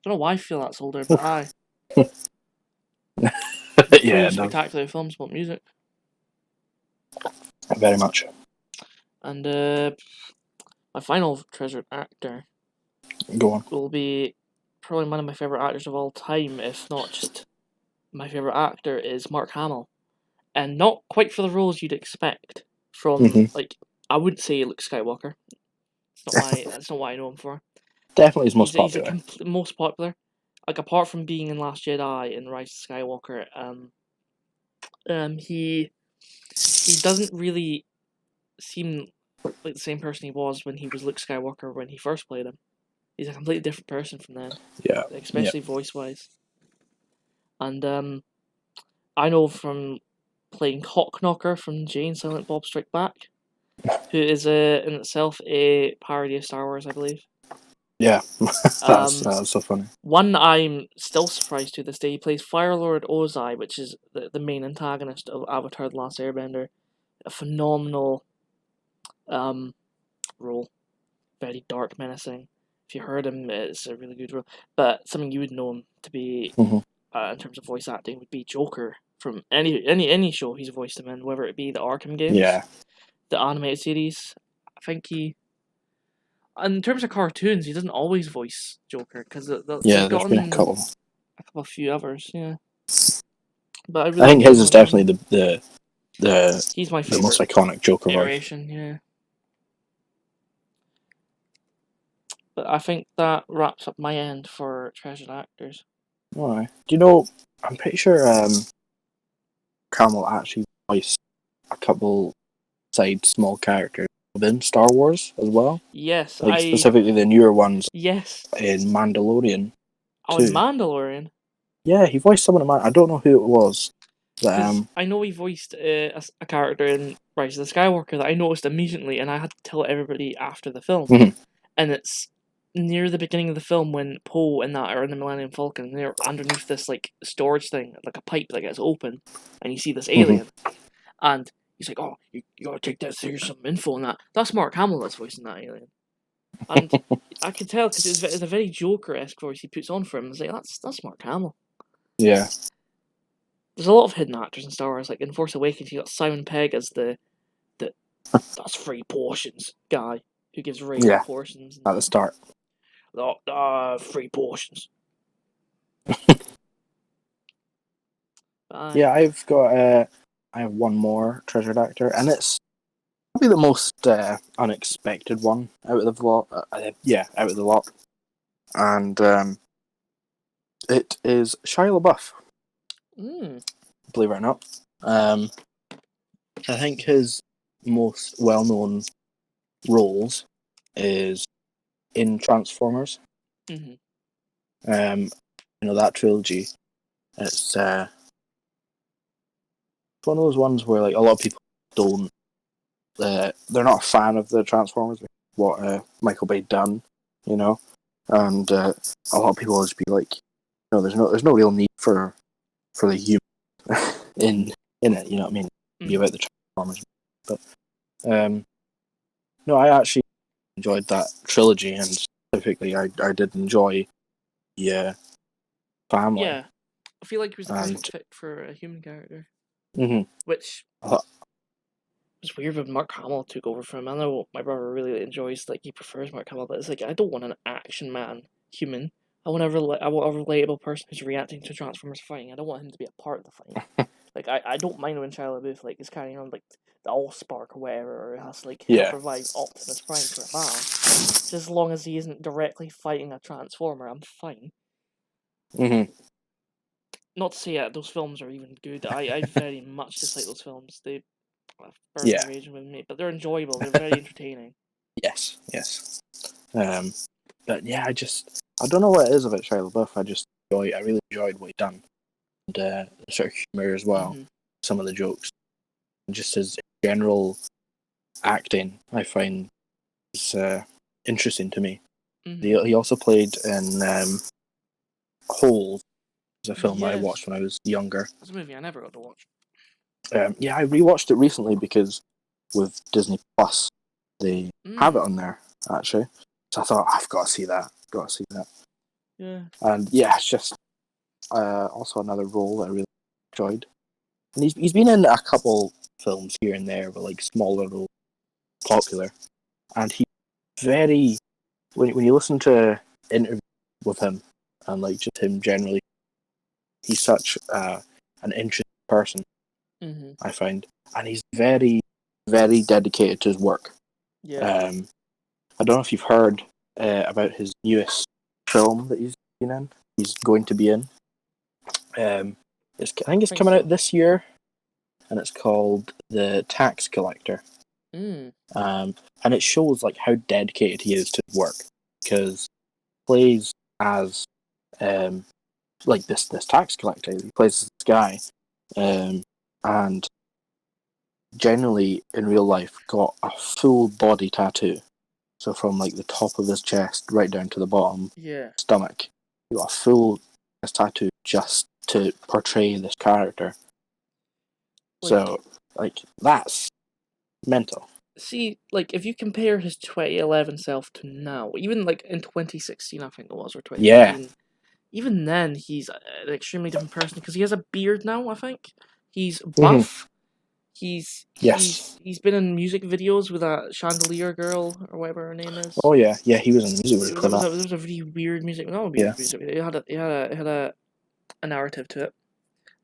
Don't know why I feel that's older, but aye. Yeah, Two no, spectacular films about music. very much. And my final treasured actor Go on. will be probably one of my favourite actors of all time, if not just my favourite actor, is Mark Hamill. And not quite for the roles you'd expect from, like, I wouldn't say Luke Skywalker. That's not why I know him for. Definitely his most He's popular. most popular. Like, apart from being in Last Jedi and Rise of Skywalker, he doesn't really seem like the same person he was when he was Luke Skywalker when he first played him. He's a completely different person from then, Yeah. especially voice wise. And I know from playing Hawkknocker from Jane Silent Bob Strike Back, who is in itself a parody of Star Wars, I believe. Yeah. That's so funny. One I'm still surprised to this day. He plays Fire Lord Ozai, which is the main antagonist of Avatar: The Last Airbender. A phenomenal role, very dark, menacing. If you heard him, it's a really good role. But something you would know him to be, in terms of voice acting, would be Joker from any show he's voiced him in, whether it be the Arkham games, the animated series. I think he, in terms of cartoons, he doesn't always voice Joker because they've There's been a gotten couple. a few others, yeah. But I I really think enjoy his is Mark Hamill. definitely He's my the most favorite iconic Joker voice. iteration, yeah. But I think that wraps up my end for treasured actors. Alright. Do you know? I'm pretty sure Carmel actually voiced a couple side small characters within Star Wars as well. Yes, Like specifically the newer ones yes. in Mandalorian. Oh, in Too. Mandalorian. Yeah, he voiced someone in I don't know who it was. But, I know he voiced a character in Rise of the Skywalker that I noticed immediately, and I had to tell everybody after the film. And it's near the beginning of the film when Poe and that are in the Millennium Falcon, and they're underneath this like storage thing, like a pipe that gets open, and you see this alien, and he's like, "Oh, you gotta take this. Here's some info on that." That's Mark Hamill that's voicing that alien, and I could tell because it's a very Joker-esque voice he puts on for him. It's like that's Mark Hamill. yeah. There's a lot of hidden actors in Star Wars. Like in Force Awakens, you got Simon Pegg as the that's free portions guy who gives Rey the portions. At the start. Free portions. Yeah, I have one more treasured actor, and it's probably the most unexpected one out of the lot. Out of the lot, and it is Shia LaBeouf. Believe it or not, I think his most well-known roles is in Transformers. That trilogy. It's one of those ones where like a lot of people don't. They're not a fan of the Transformers. What Michael Bay done, and a lot of people will just be like, there's no real need for the human in it. You know what I mean? Be about the Transformers, but no, I actually enjoyed that trilogy, and specifically, I did enjoy the family. Yeah, I feel like he was the perfect fit for a human character. Mm-hmm. Which was weird when Mark Hamill took over for him. I know my brother really enjoys, like, he prefers Mark Hamill, but it's like, I don't want an action man human. I want a relatable person who's reacting to Transformers fighting. I don't want him to be a part of the fight. Like, I don't mind when Shia LaBeouf, like, is carrying on, like, the Allspark or whatever, or has to, like, help Yeah. revive Optimus Prime for a battle. Just as long as he isn't directly fighting a Transformer, I'm fine. Hmm. Not to say that those films are even good. I very much dislike those films. They burn the Yeah. rage with me, but they're enjoyable. They're very entertaining. Yes. Yes. But yeah, I don't know what it is about Shia LaBeouf. I really enjoyed what he done, and the sort of humor as well. Mm-hmm. Some of the jokes, and just his general acting, I find is interesting to me. Mm-hmm. He also played in Holes, a film I watched Yes, when I was younger. it's a movie I never got to watch. Yeah, I rewatched it recently because with Disney Plus, they have it Mm. on there actually. So I thought I've got to see that. Got to see that. Yeah. And yeah, it's just also another role that I really enjoyed. And he's been in a couple films here and there, but like smaller roles, popular. And he very when you listen to interviews with him and like just him generally, he's such an interesting person. Mm-hmm. I find, and he's very dedicated to his work. Yeah. Um, I don't know if you've heard about his newest film that he's been in. He's going to be in. I think I it's think coming out so. this year, and it's called The Tax Collector. Mm. And it shows like how dedicated he is to his work because he plays as like this tax collector. He plays this guy, um, and generally in real life got a full body tattoo. So from like the top of his chest right down to the bottom Yeah. stomach, he got a full tattoo just to portray this character. Like, So like that's mental. see, like, if you compare his 2011 self to now, even like in 2016, I think it was, or Yeah. 2015, even then he's an extremely different person because he has a beard now. I think he's Mm-hmm. buff. He's Yes. he's he's been in music videos with that Chandelier girl or whatever her name is. Oh yeah. Yeah. He was in the music It video was for it was that. a, it was a really weird music, not a Yeah. weird music video. It had a narrative to it,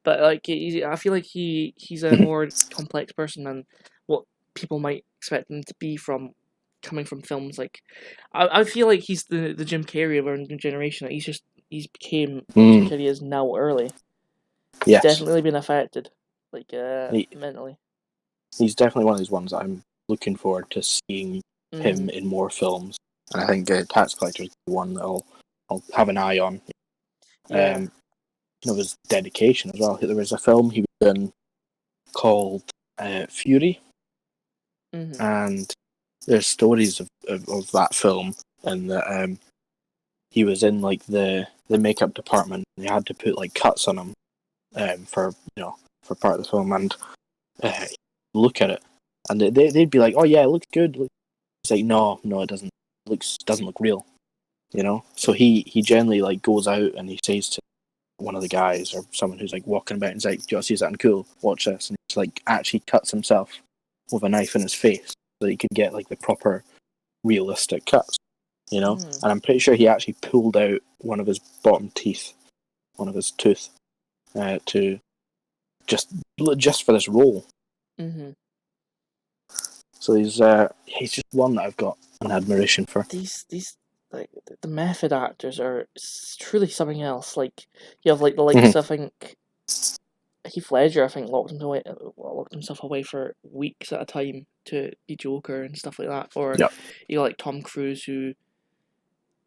but like I feel like he's a more complex person than what people might expect him to be from coming from films like. I feel like he's the Jim Carrey of our new generation. He's became what Jim Mm. Carrey is now early. He's Yes. definitely been affected, like He, mentally. he's definitely one of these ones that I'm looking forward to seeing him Mhm. in more films. And I think Tax Collector is the one that I'll have an eye on. Yeah. His dedication as well. There was a film he was in called Fury, Mhm. and there's stories of that film, and that he was in like the makeup department. They had to put like cuts on him for for part of the film, and uh, look at it, and they'd be like, "Oh yeah, it looks good." It's like, no, it doesn't. Doesn't look real, you know. So he generally like goes out and he says to one of the guys or someone who's like walking about and he's like, "Do you want to see something cool? Watch this." And he's like actually cuts himself with a knife in his face so that he could get like the proper realistic cuts, you know. Mhm. And I'm pretty sure he actually pulled out one of his bottom teeth, one of his tooth, to just for this role. Mhm. So he's just one that I've got an admiration for. These like the method actors are truly something else. Like you have like the likes Mm-hmm. I think Heath Ledger I think locked himself away for weeks at a time to be Joker and stuff like that. Or Yep. you got like Tom Cruise who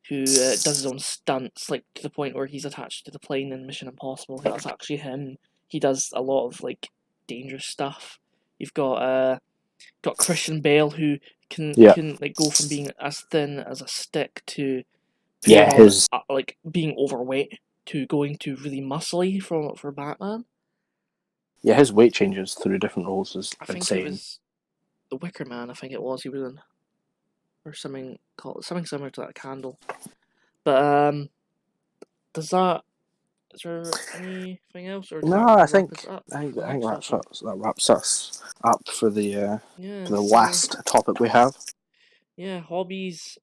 does his own stunts like to the point where he's attached to the plane in Mission Impossible. That's actually him. He does a lot of like dangerous stuff. You've got Christian Bale who Yeah. can like go from being as thin as a stick to putting Yeah. on His like being overweight to going to really muscly for Batman. his weight changes through different roles is I think it insane. was the Wicker Man. I think it was he was in or something similar to that candle. But does that Is there anything else, or does No, that wrap us up? I think Excellent. So that wraps us up for yeah, the so last topic we have. yeah, hobbies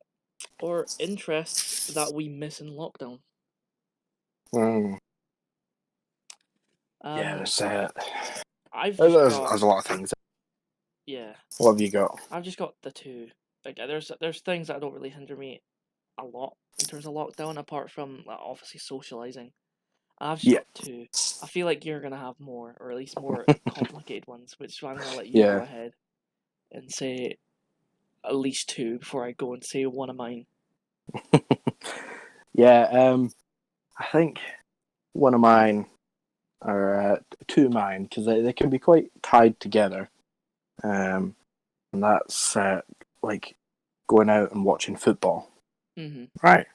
or interests that we miss in lockdown. Mm, yeah, Um, I've just got there's a lot of things. yeah, What have you got? I've just got the two. Like there's things that don't really hinder me a lot in terms of lockdown, apart from like, obviously socializing. I've just Yeah, got two. I feel like you're gonna have more, or at least more complicated ones, which I'm gonna let you go yeah, ahead and say at least two before I go and say one of mine. yeah. I think one of mine are two of mine because they can be quite tied together. And that's like going out and watching football. Mhm. Right.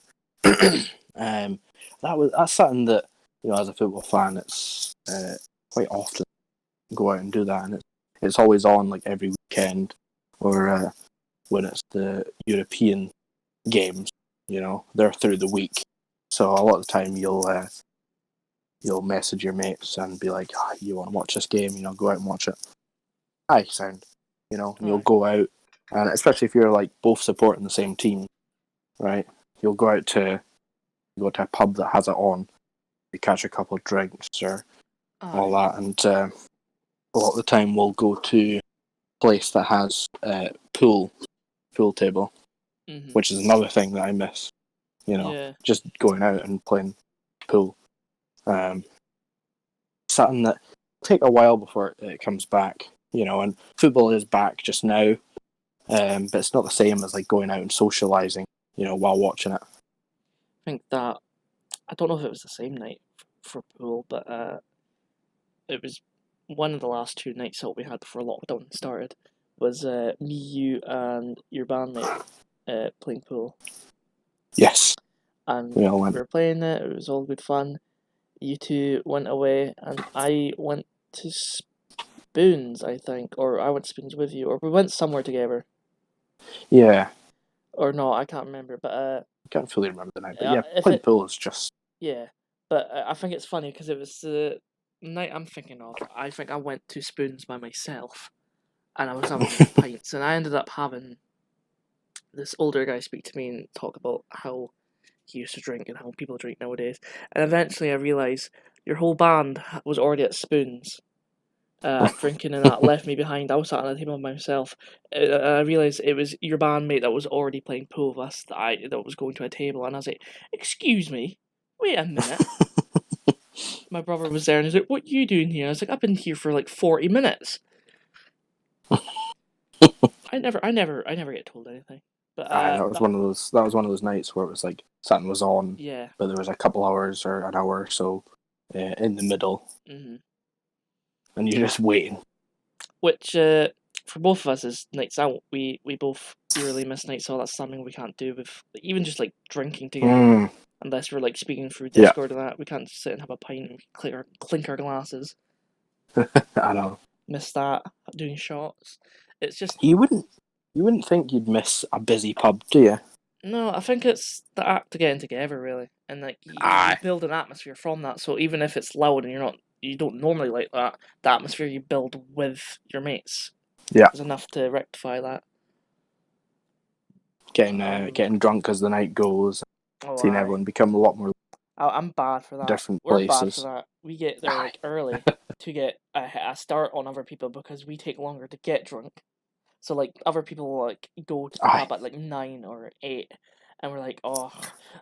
That's something that, as a football fan, it's quite often go out and do that, and it's always on like every weekend, or when it's the European games. They're through the week, so a lot of the time you'll message your mates and be like, "You want to watch this game? Go out and watch it." Aye, sound. And you'll Aye. go out, and especially if you're like both supporting the same team, right? You'll go to a pub that has it on. You catch a couple of drinks or all Aye. that, and a lot of the time we'll go to a place that has pool table, Mhm. which is another thing that I miss. Yeah. Just going out and playing pool. Um, Something that take a while before it comes back. And football is back just now, but it's not the same as like going out and socialising. While watching it. I think that I don't know if it was the same night for pool, but it was one of the last two nights that we had before lockdown started. Was me, you, and your bandmate playing pool, Yes, and we all we went. were playing it. It was all good fun. You two went away, and I went to Spoons, I think, or I went to Spoons with you, or we went somewhere together, Yeah, or no, I can't remember. But I can't fully remember the night, but yeah, if playing it, pool is just yeah, but I think it's funny because it was the night I'm thinking of. I think I went to Spoons by myself, and I was having pints, and I ended up having this older guy speak to me and talk about how he used to drink and how people drink nowadays. And eventually I realised your whole band was already at Spoons, drinking, and that left me behind. I was sat on the table by myself. I realised it was your bandmate that was already playing pool with us that was going to a table, and I was like, "Excuse me, wait a minute." My brother was there, and he's like, "What are you doing here?" I was like, "I've been here for like 40 minutes." I never get told anything. But that was one of those. That was one of those nights where it was like something was on, yeah. but there was a couple hours or an hour or so in the middle, Mhm. and you're just waiting. Which for both of us is nights out. We both really miss nights out. That's something we can't do with even just like drinking together, Mm, unless we're like speaking through yeah, Discord and that. We can't just sit and have a pint and clink our glasses. I know. Miss that doing shots. It's just You wouldn't. You wouldn't think you'd miss a busy pub, do you? no. I think it's the act of getting together really, and like you Aye. build an atmosphere from that. So even if it's loud and you don't normally like that, the atmosphere you build with your mates Yeah, is enough to rectify that. Um. getting drunk as the night goes, Oh, seeing aye. everyone become a lot more I'm bad for that. different We're bad for places. that. We get there Aye, like early to get a start on other people because we take longer to get drunk. So like other people will like go to the aye. pub at like 9 or 8, and we're like, oh,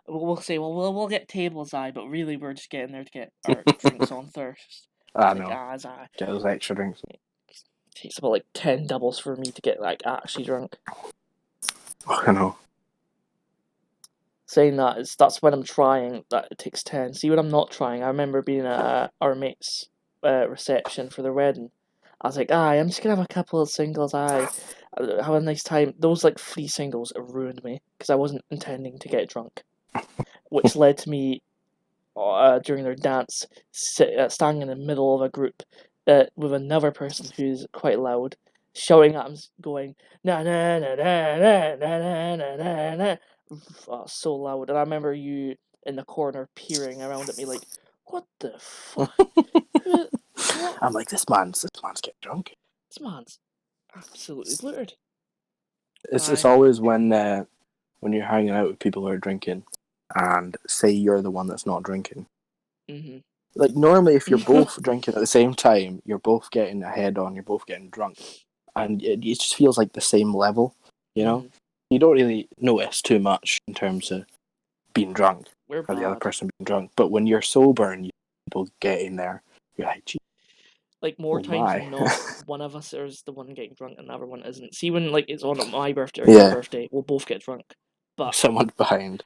we'll say, well, we'll get tables, aye, but really we're just getting there to get our drinks on first. I It's like know. as I Get those extra drinks. it takes about like 10 doubles for me to get like actually drunk. I know. Saying that is that's when I'm trying that it takes 10. See when I'm not trying, I remember being at our mate's reception for the wedding. I was like, aye, I'm just gonna have a couple of singles, aye. Have a nice time. Those like free singles ruined me because I wasn't intending to get drunk, which led to me during their dance standing in the middle of a group with another person who's quite loud, shouting at him, going na na na na na na na na na na. Oh, so loud, and I remember you in the corner peering around at me like, What the fuck? What? I'm like, this man's getting drunk. This man's absolutely blurred. It's Aye. always when you're hanging out with people who are drinking, and say you're the one that's not drinking. Mhm. Like normally, if you're both drinking at the same time, you're both getting a head on, you're both getting drunk, and it just feels like the same level. You know, Mhm. you don't really notice too much in terms of being drunk We're or the other bad. person being drunk. But when you're sober and you people get in there, you're like, gee, Like more oh times my. than not, one of us is the one getting drunk and the other one isn't. See when like it's on my birthday or your Yeah, birthday, we'll both get drunk. But someone's behind.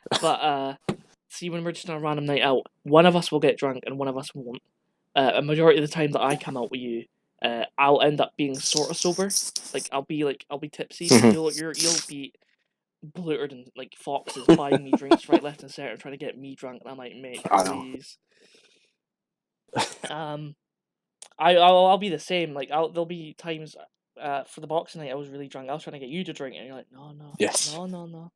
see when we're just on a random night out, one of us will get drunk and one of us won't. A majority of the time that I come out with you, I'll end up being sort of sober. I'll be tipsy, but Mhm. you'll be blurted and like foxes buying me drinks right, left, and center, trying to get me drunk. And I'm like, mate, I know. please. Um, I'll be the same. Like there'll be times, for the boxing night I was really drunk. I was trying to get you to drink, and you're like, no, no, Yes. no, no, no.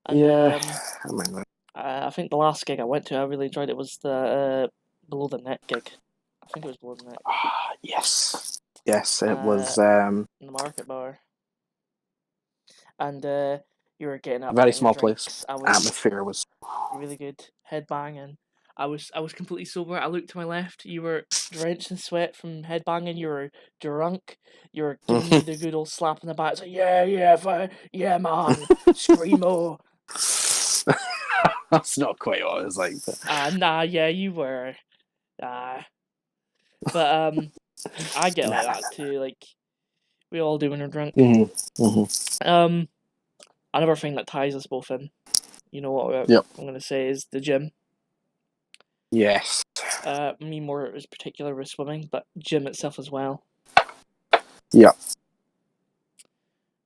And Yeah. I mean, I think the last gig I went to, I really enjoyed it. Was the Below the Net gig. I think it was Below the Net. yes. Yes, it Uh, was in the Market Bar, and you were getting a up, very getting your small place. drinks. I was Atmosphere was. really good, headbanging. I was completely sober. I looked to my left. You were drenched in sweat from headbanging. You were drunk. You were giving me the good old slap in the back. It's like, yeah, yeah, yeah, man, screamo. That's not quite what it was like. But... Nah, yeah, you were. Nah, but I get Nah, like nah, that too. Like we all do when we're drunk. nah. Um, Another thing that ties us both in. You know what Yep. I'm gonna say is the gym. Yes. Me more as particular with swimming, but gym itself as well. Yep.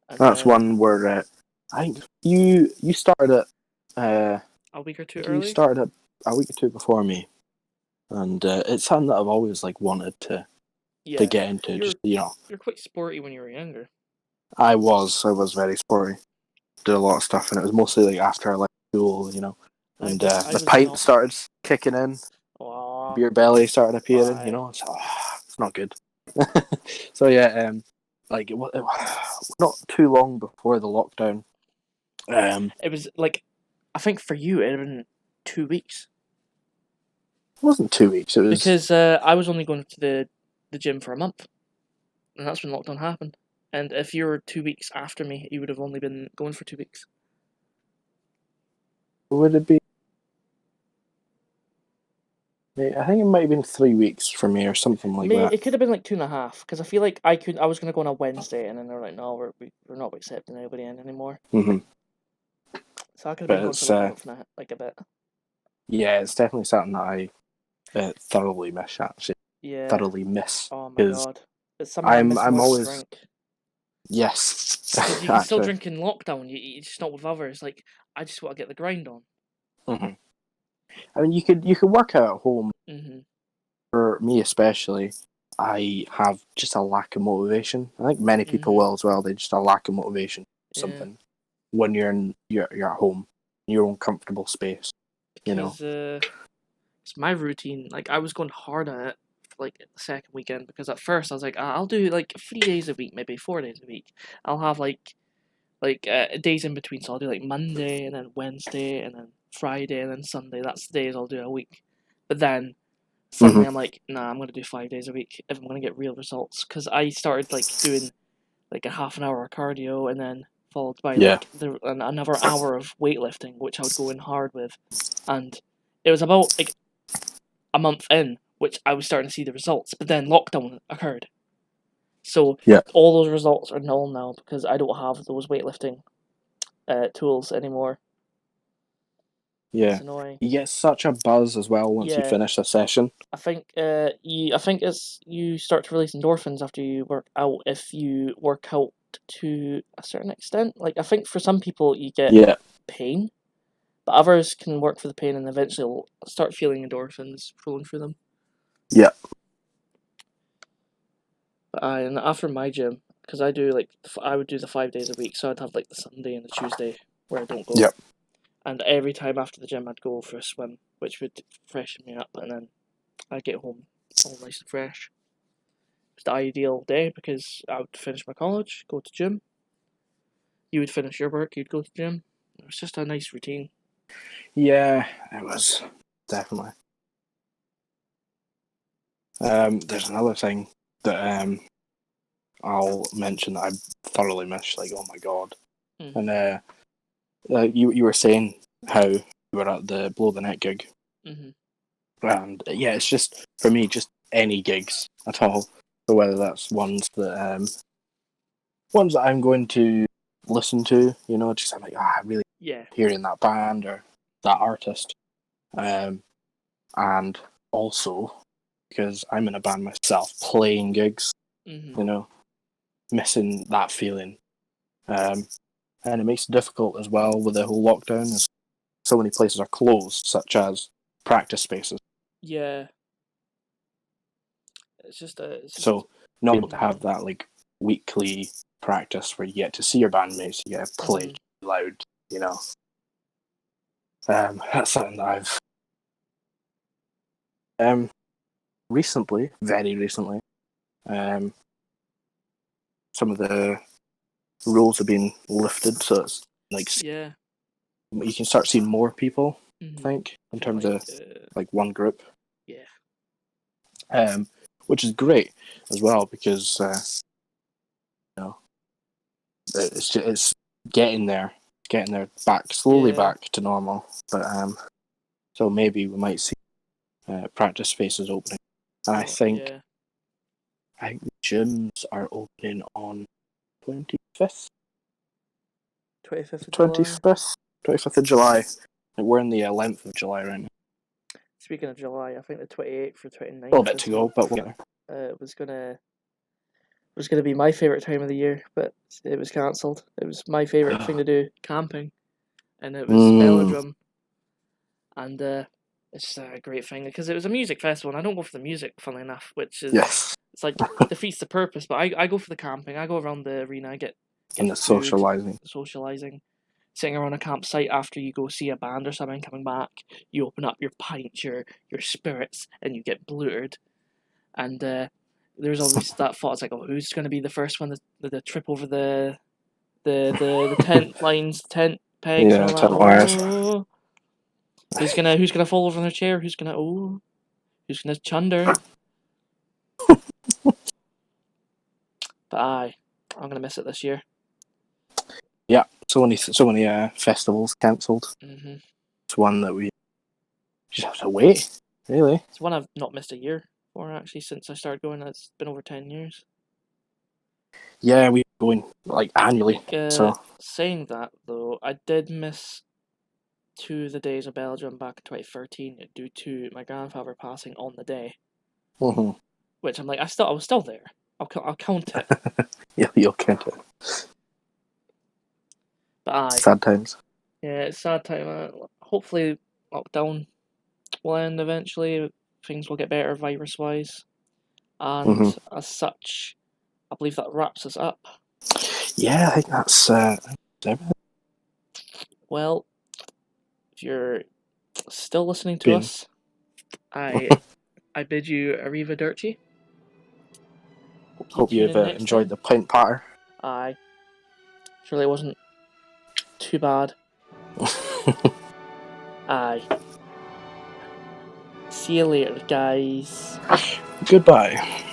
And That's one where I think you started it. a week or two You early. started it a week or two before me, and it's something that I've always like wanted to Yeah, get into. you're Just you know, you're quite sporty when you were younger. I was very sporty. Did a lot of stuff, and it was mostly like after I left school, you know. And I the was pint not. started kicking in, Oh, beer belly started appearing, you I. know. So it's not good. So yeah, like not too long before the lockdown. It was like, I think for you it had been 2 weeks It wasn't 2 weeks. It was. because I was only going to the gym for a month, and that's when lockdown happened. And if you were 2 weeks after me, you would have only been going for 2 weeks. Would it be? I think it might have been 3 weeks for me or something like May that. it could have been like 2.5 because I feel like I was gonna go on a Wednesday, and then they're like, no, we're not accepting anybody in anymore. Hmm. So I could have been But going for it's like a month and like a bit. yeah, it's definitely something that I thoroughly miss. Actually, Yeah. thoroughly miss Oh my because god. It's something I miss I'm more than always drink. yes, Because you can still actually. drink in lockdown. You just not with others. Like I just want to get the grind on. Hmm. I mean, you could work out at home. Mhm. For me, especially, I have just a lack of motivation. I think many people Mhm. will as well. They just a lack of motivation for Yeah. something when you're at home, in your own comfortable space. You know. Because it's my routine. Like I was going hard at it for like the second weekend because at first I was like, I'll do like 3 days a week, maybe 4 days a week. I'll have like days in between. So I'll do like Monday and then Wednesday and then Friday and then Sunday. That's the days I'll do a week. But then Hmm. suddenly I'm like, nah, I'm gonna do 5 days a week if I'm gonna get real results. Because I started like doing like a half an hour of cardio and then followed by Yeah. like another hour of weightlifting, which I would go in hard with, and it was about like a month in, which I was starting to see the results. But then lockdown occurred, so Yeah. all those results are null now because I don't have those weightlifting tools anymore. It's Yeah. annoying. You get such a buzz as well once you Yeah, finish a session. I think it's you start to release endorphins after you work out if you work out to a certain extent. Like I think for some people you get Yeah. pain, but others can work for the pain and eventually will start feeling endorphins flowing through them. Yeah. But and after my gym, because I do like I would do the 5 days a week, so I'd have like the Sunday and the Tuesday where I don't go. Yeah. And every time after the gym, I'd go for a swim, which would freshen me up, and then I'd get home all nice and fresh. It was the ideal day because I would finish my college, go to gym. You would finish your work, you'd go to gym. It was just a nice routine. Yeah, it was definitely. There's another thing that I'll mention that I thoroughly miss. Like, oh my god! Mm-hmm. And you were saying how you were at the Below the Net gig, Mm-hmm. and yeah, it's just for me, just any gigs at all. So whether that's ones that I'm going to listen to, just I'm like, I really Yeah. hearing that band or that artist, and also because I'm in a band myself, playing gigs, Mm-hmm. missing that feeling, and it makes it difficult as well with the whole lockdown. As so many places are closed, such as practice spaces. Yeah. It's just. So not able to Mm-hmm. have that like weekly practice where you get to see your bandmates, you get to play Mm-hmm. loud, you know. That's something that I've recently, very recently, um, some of the rules have been lifted, so it's like Yeah. you can start seeing more people. I Mm-hmm. think in Kind of terms of like one group, yeah. which is great as well because you know it's getting there back slowly Yeah. back to normal. But so maybe we might see practice spaces opening, and Oh yeah. I think the gyms are opening on 25th, 25th of July. 25th, 25th of July. Like we're in the 11th of July right now. Speaking of July, I think the 28th or A little 29th bit is to go, what but we'll get was gonna be my favorite time of the year, but it was cancelled. It was my favorite thing there. to do, camping, and it was Mm, Belladrum, and it's a great thing because it was a music festival, and I don't go for the music, funnily enough, which is yes, it's like defeats the purpose. But I go for the camping. I go around the arena, get and the food, socializing. socializing, sitting around a campsite after you go see a band or something. Coming back, you open up your pints, your spirits, and you get blootered. And there's always that thought. It's like, oh, who's going to be the first one to trip over the tent lines, tent pegs, and Yeah, all that? tent wires. Oh, who's gonna fall over in their chair? Who's gonna chunder? But I'm gonna miss it this year. Yeah, so many festivals cancelled. Mm-hmm. It's one that we just have to wait. Really? It's one I've not missed a year for actually since I started going. It's been over 10 years. Yeah, we going like annually. Like So saying that though, I did miss two of the days of Belgium back in 2013 due to my grandfather passing on the day. mhm. Which I'm like, I was still there. I'll count it. Yeah, you'll count it. But aye, Sad times. yeah, it's sad time. Hopefully, lockdown will end eventually. Things will get better virus wise, and Hmm. as such, I believe that wraps us up. Yeah, I think that's everything. Well, if you're still listening to Been. us, I bid you arrivederci. Hope you Hope tune you've in next enjoyed time. the pint patter. Aye, surely it wasn't too bad. Aye. See you later, guys. Goodbye.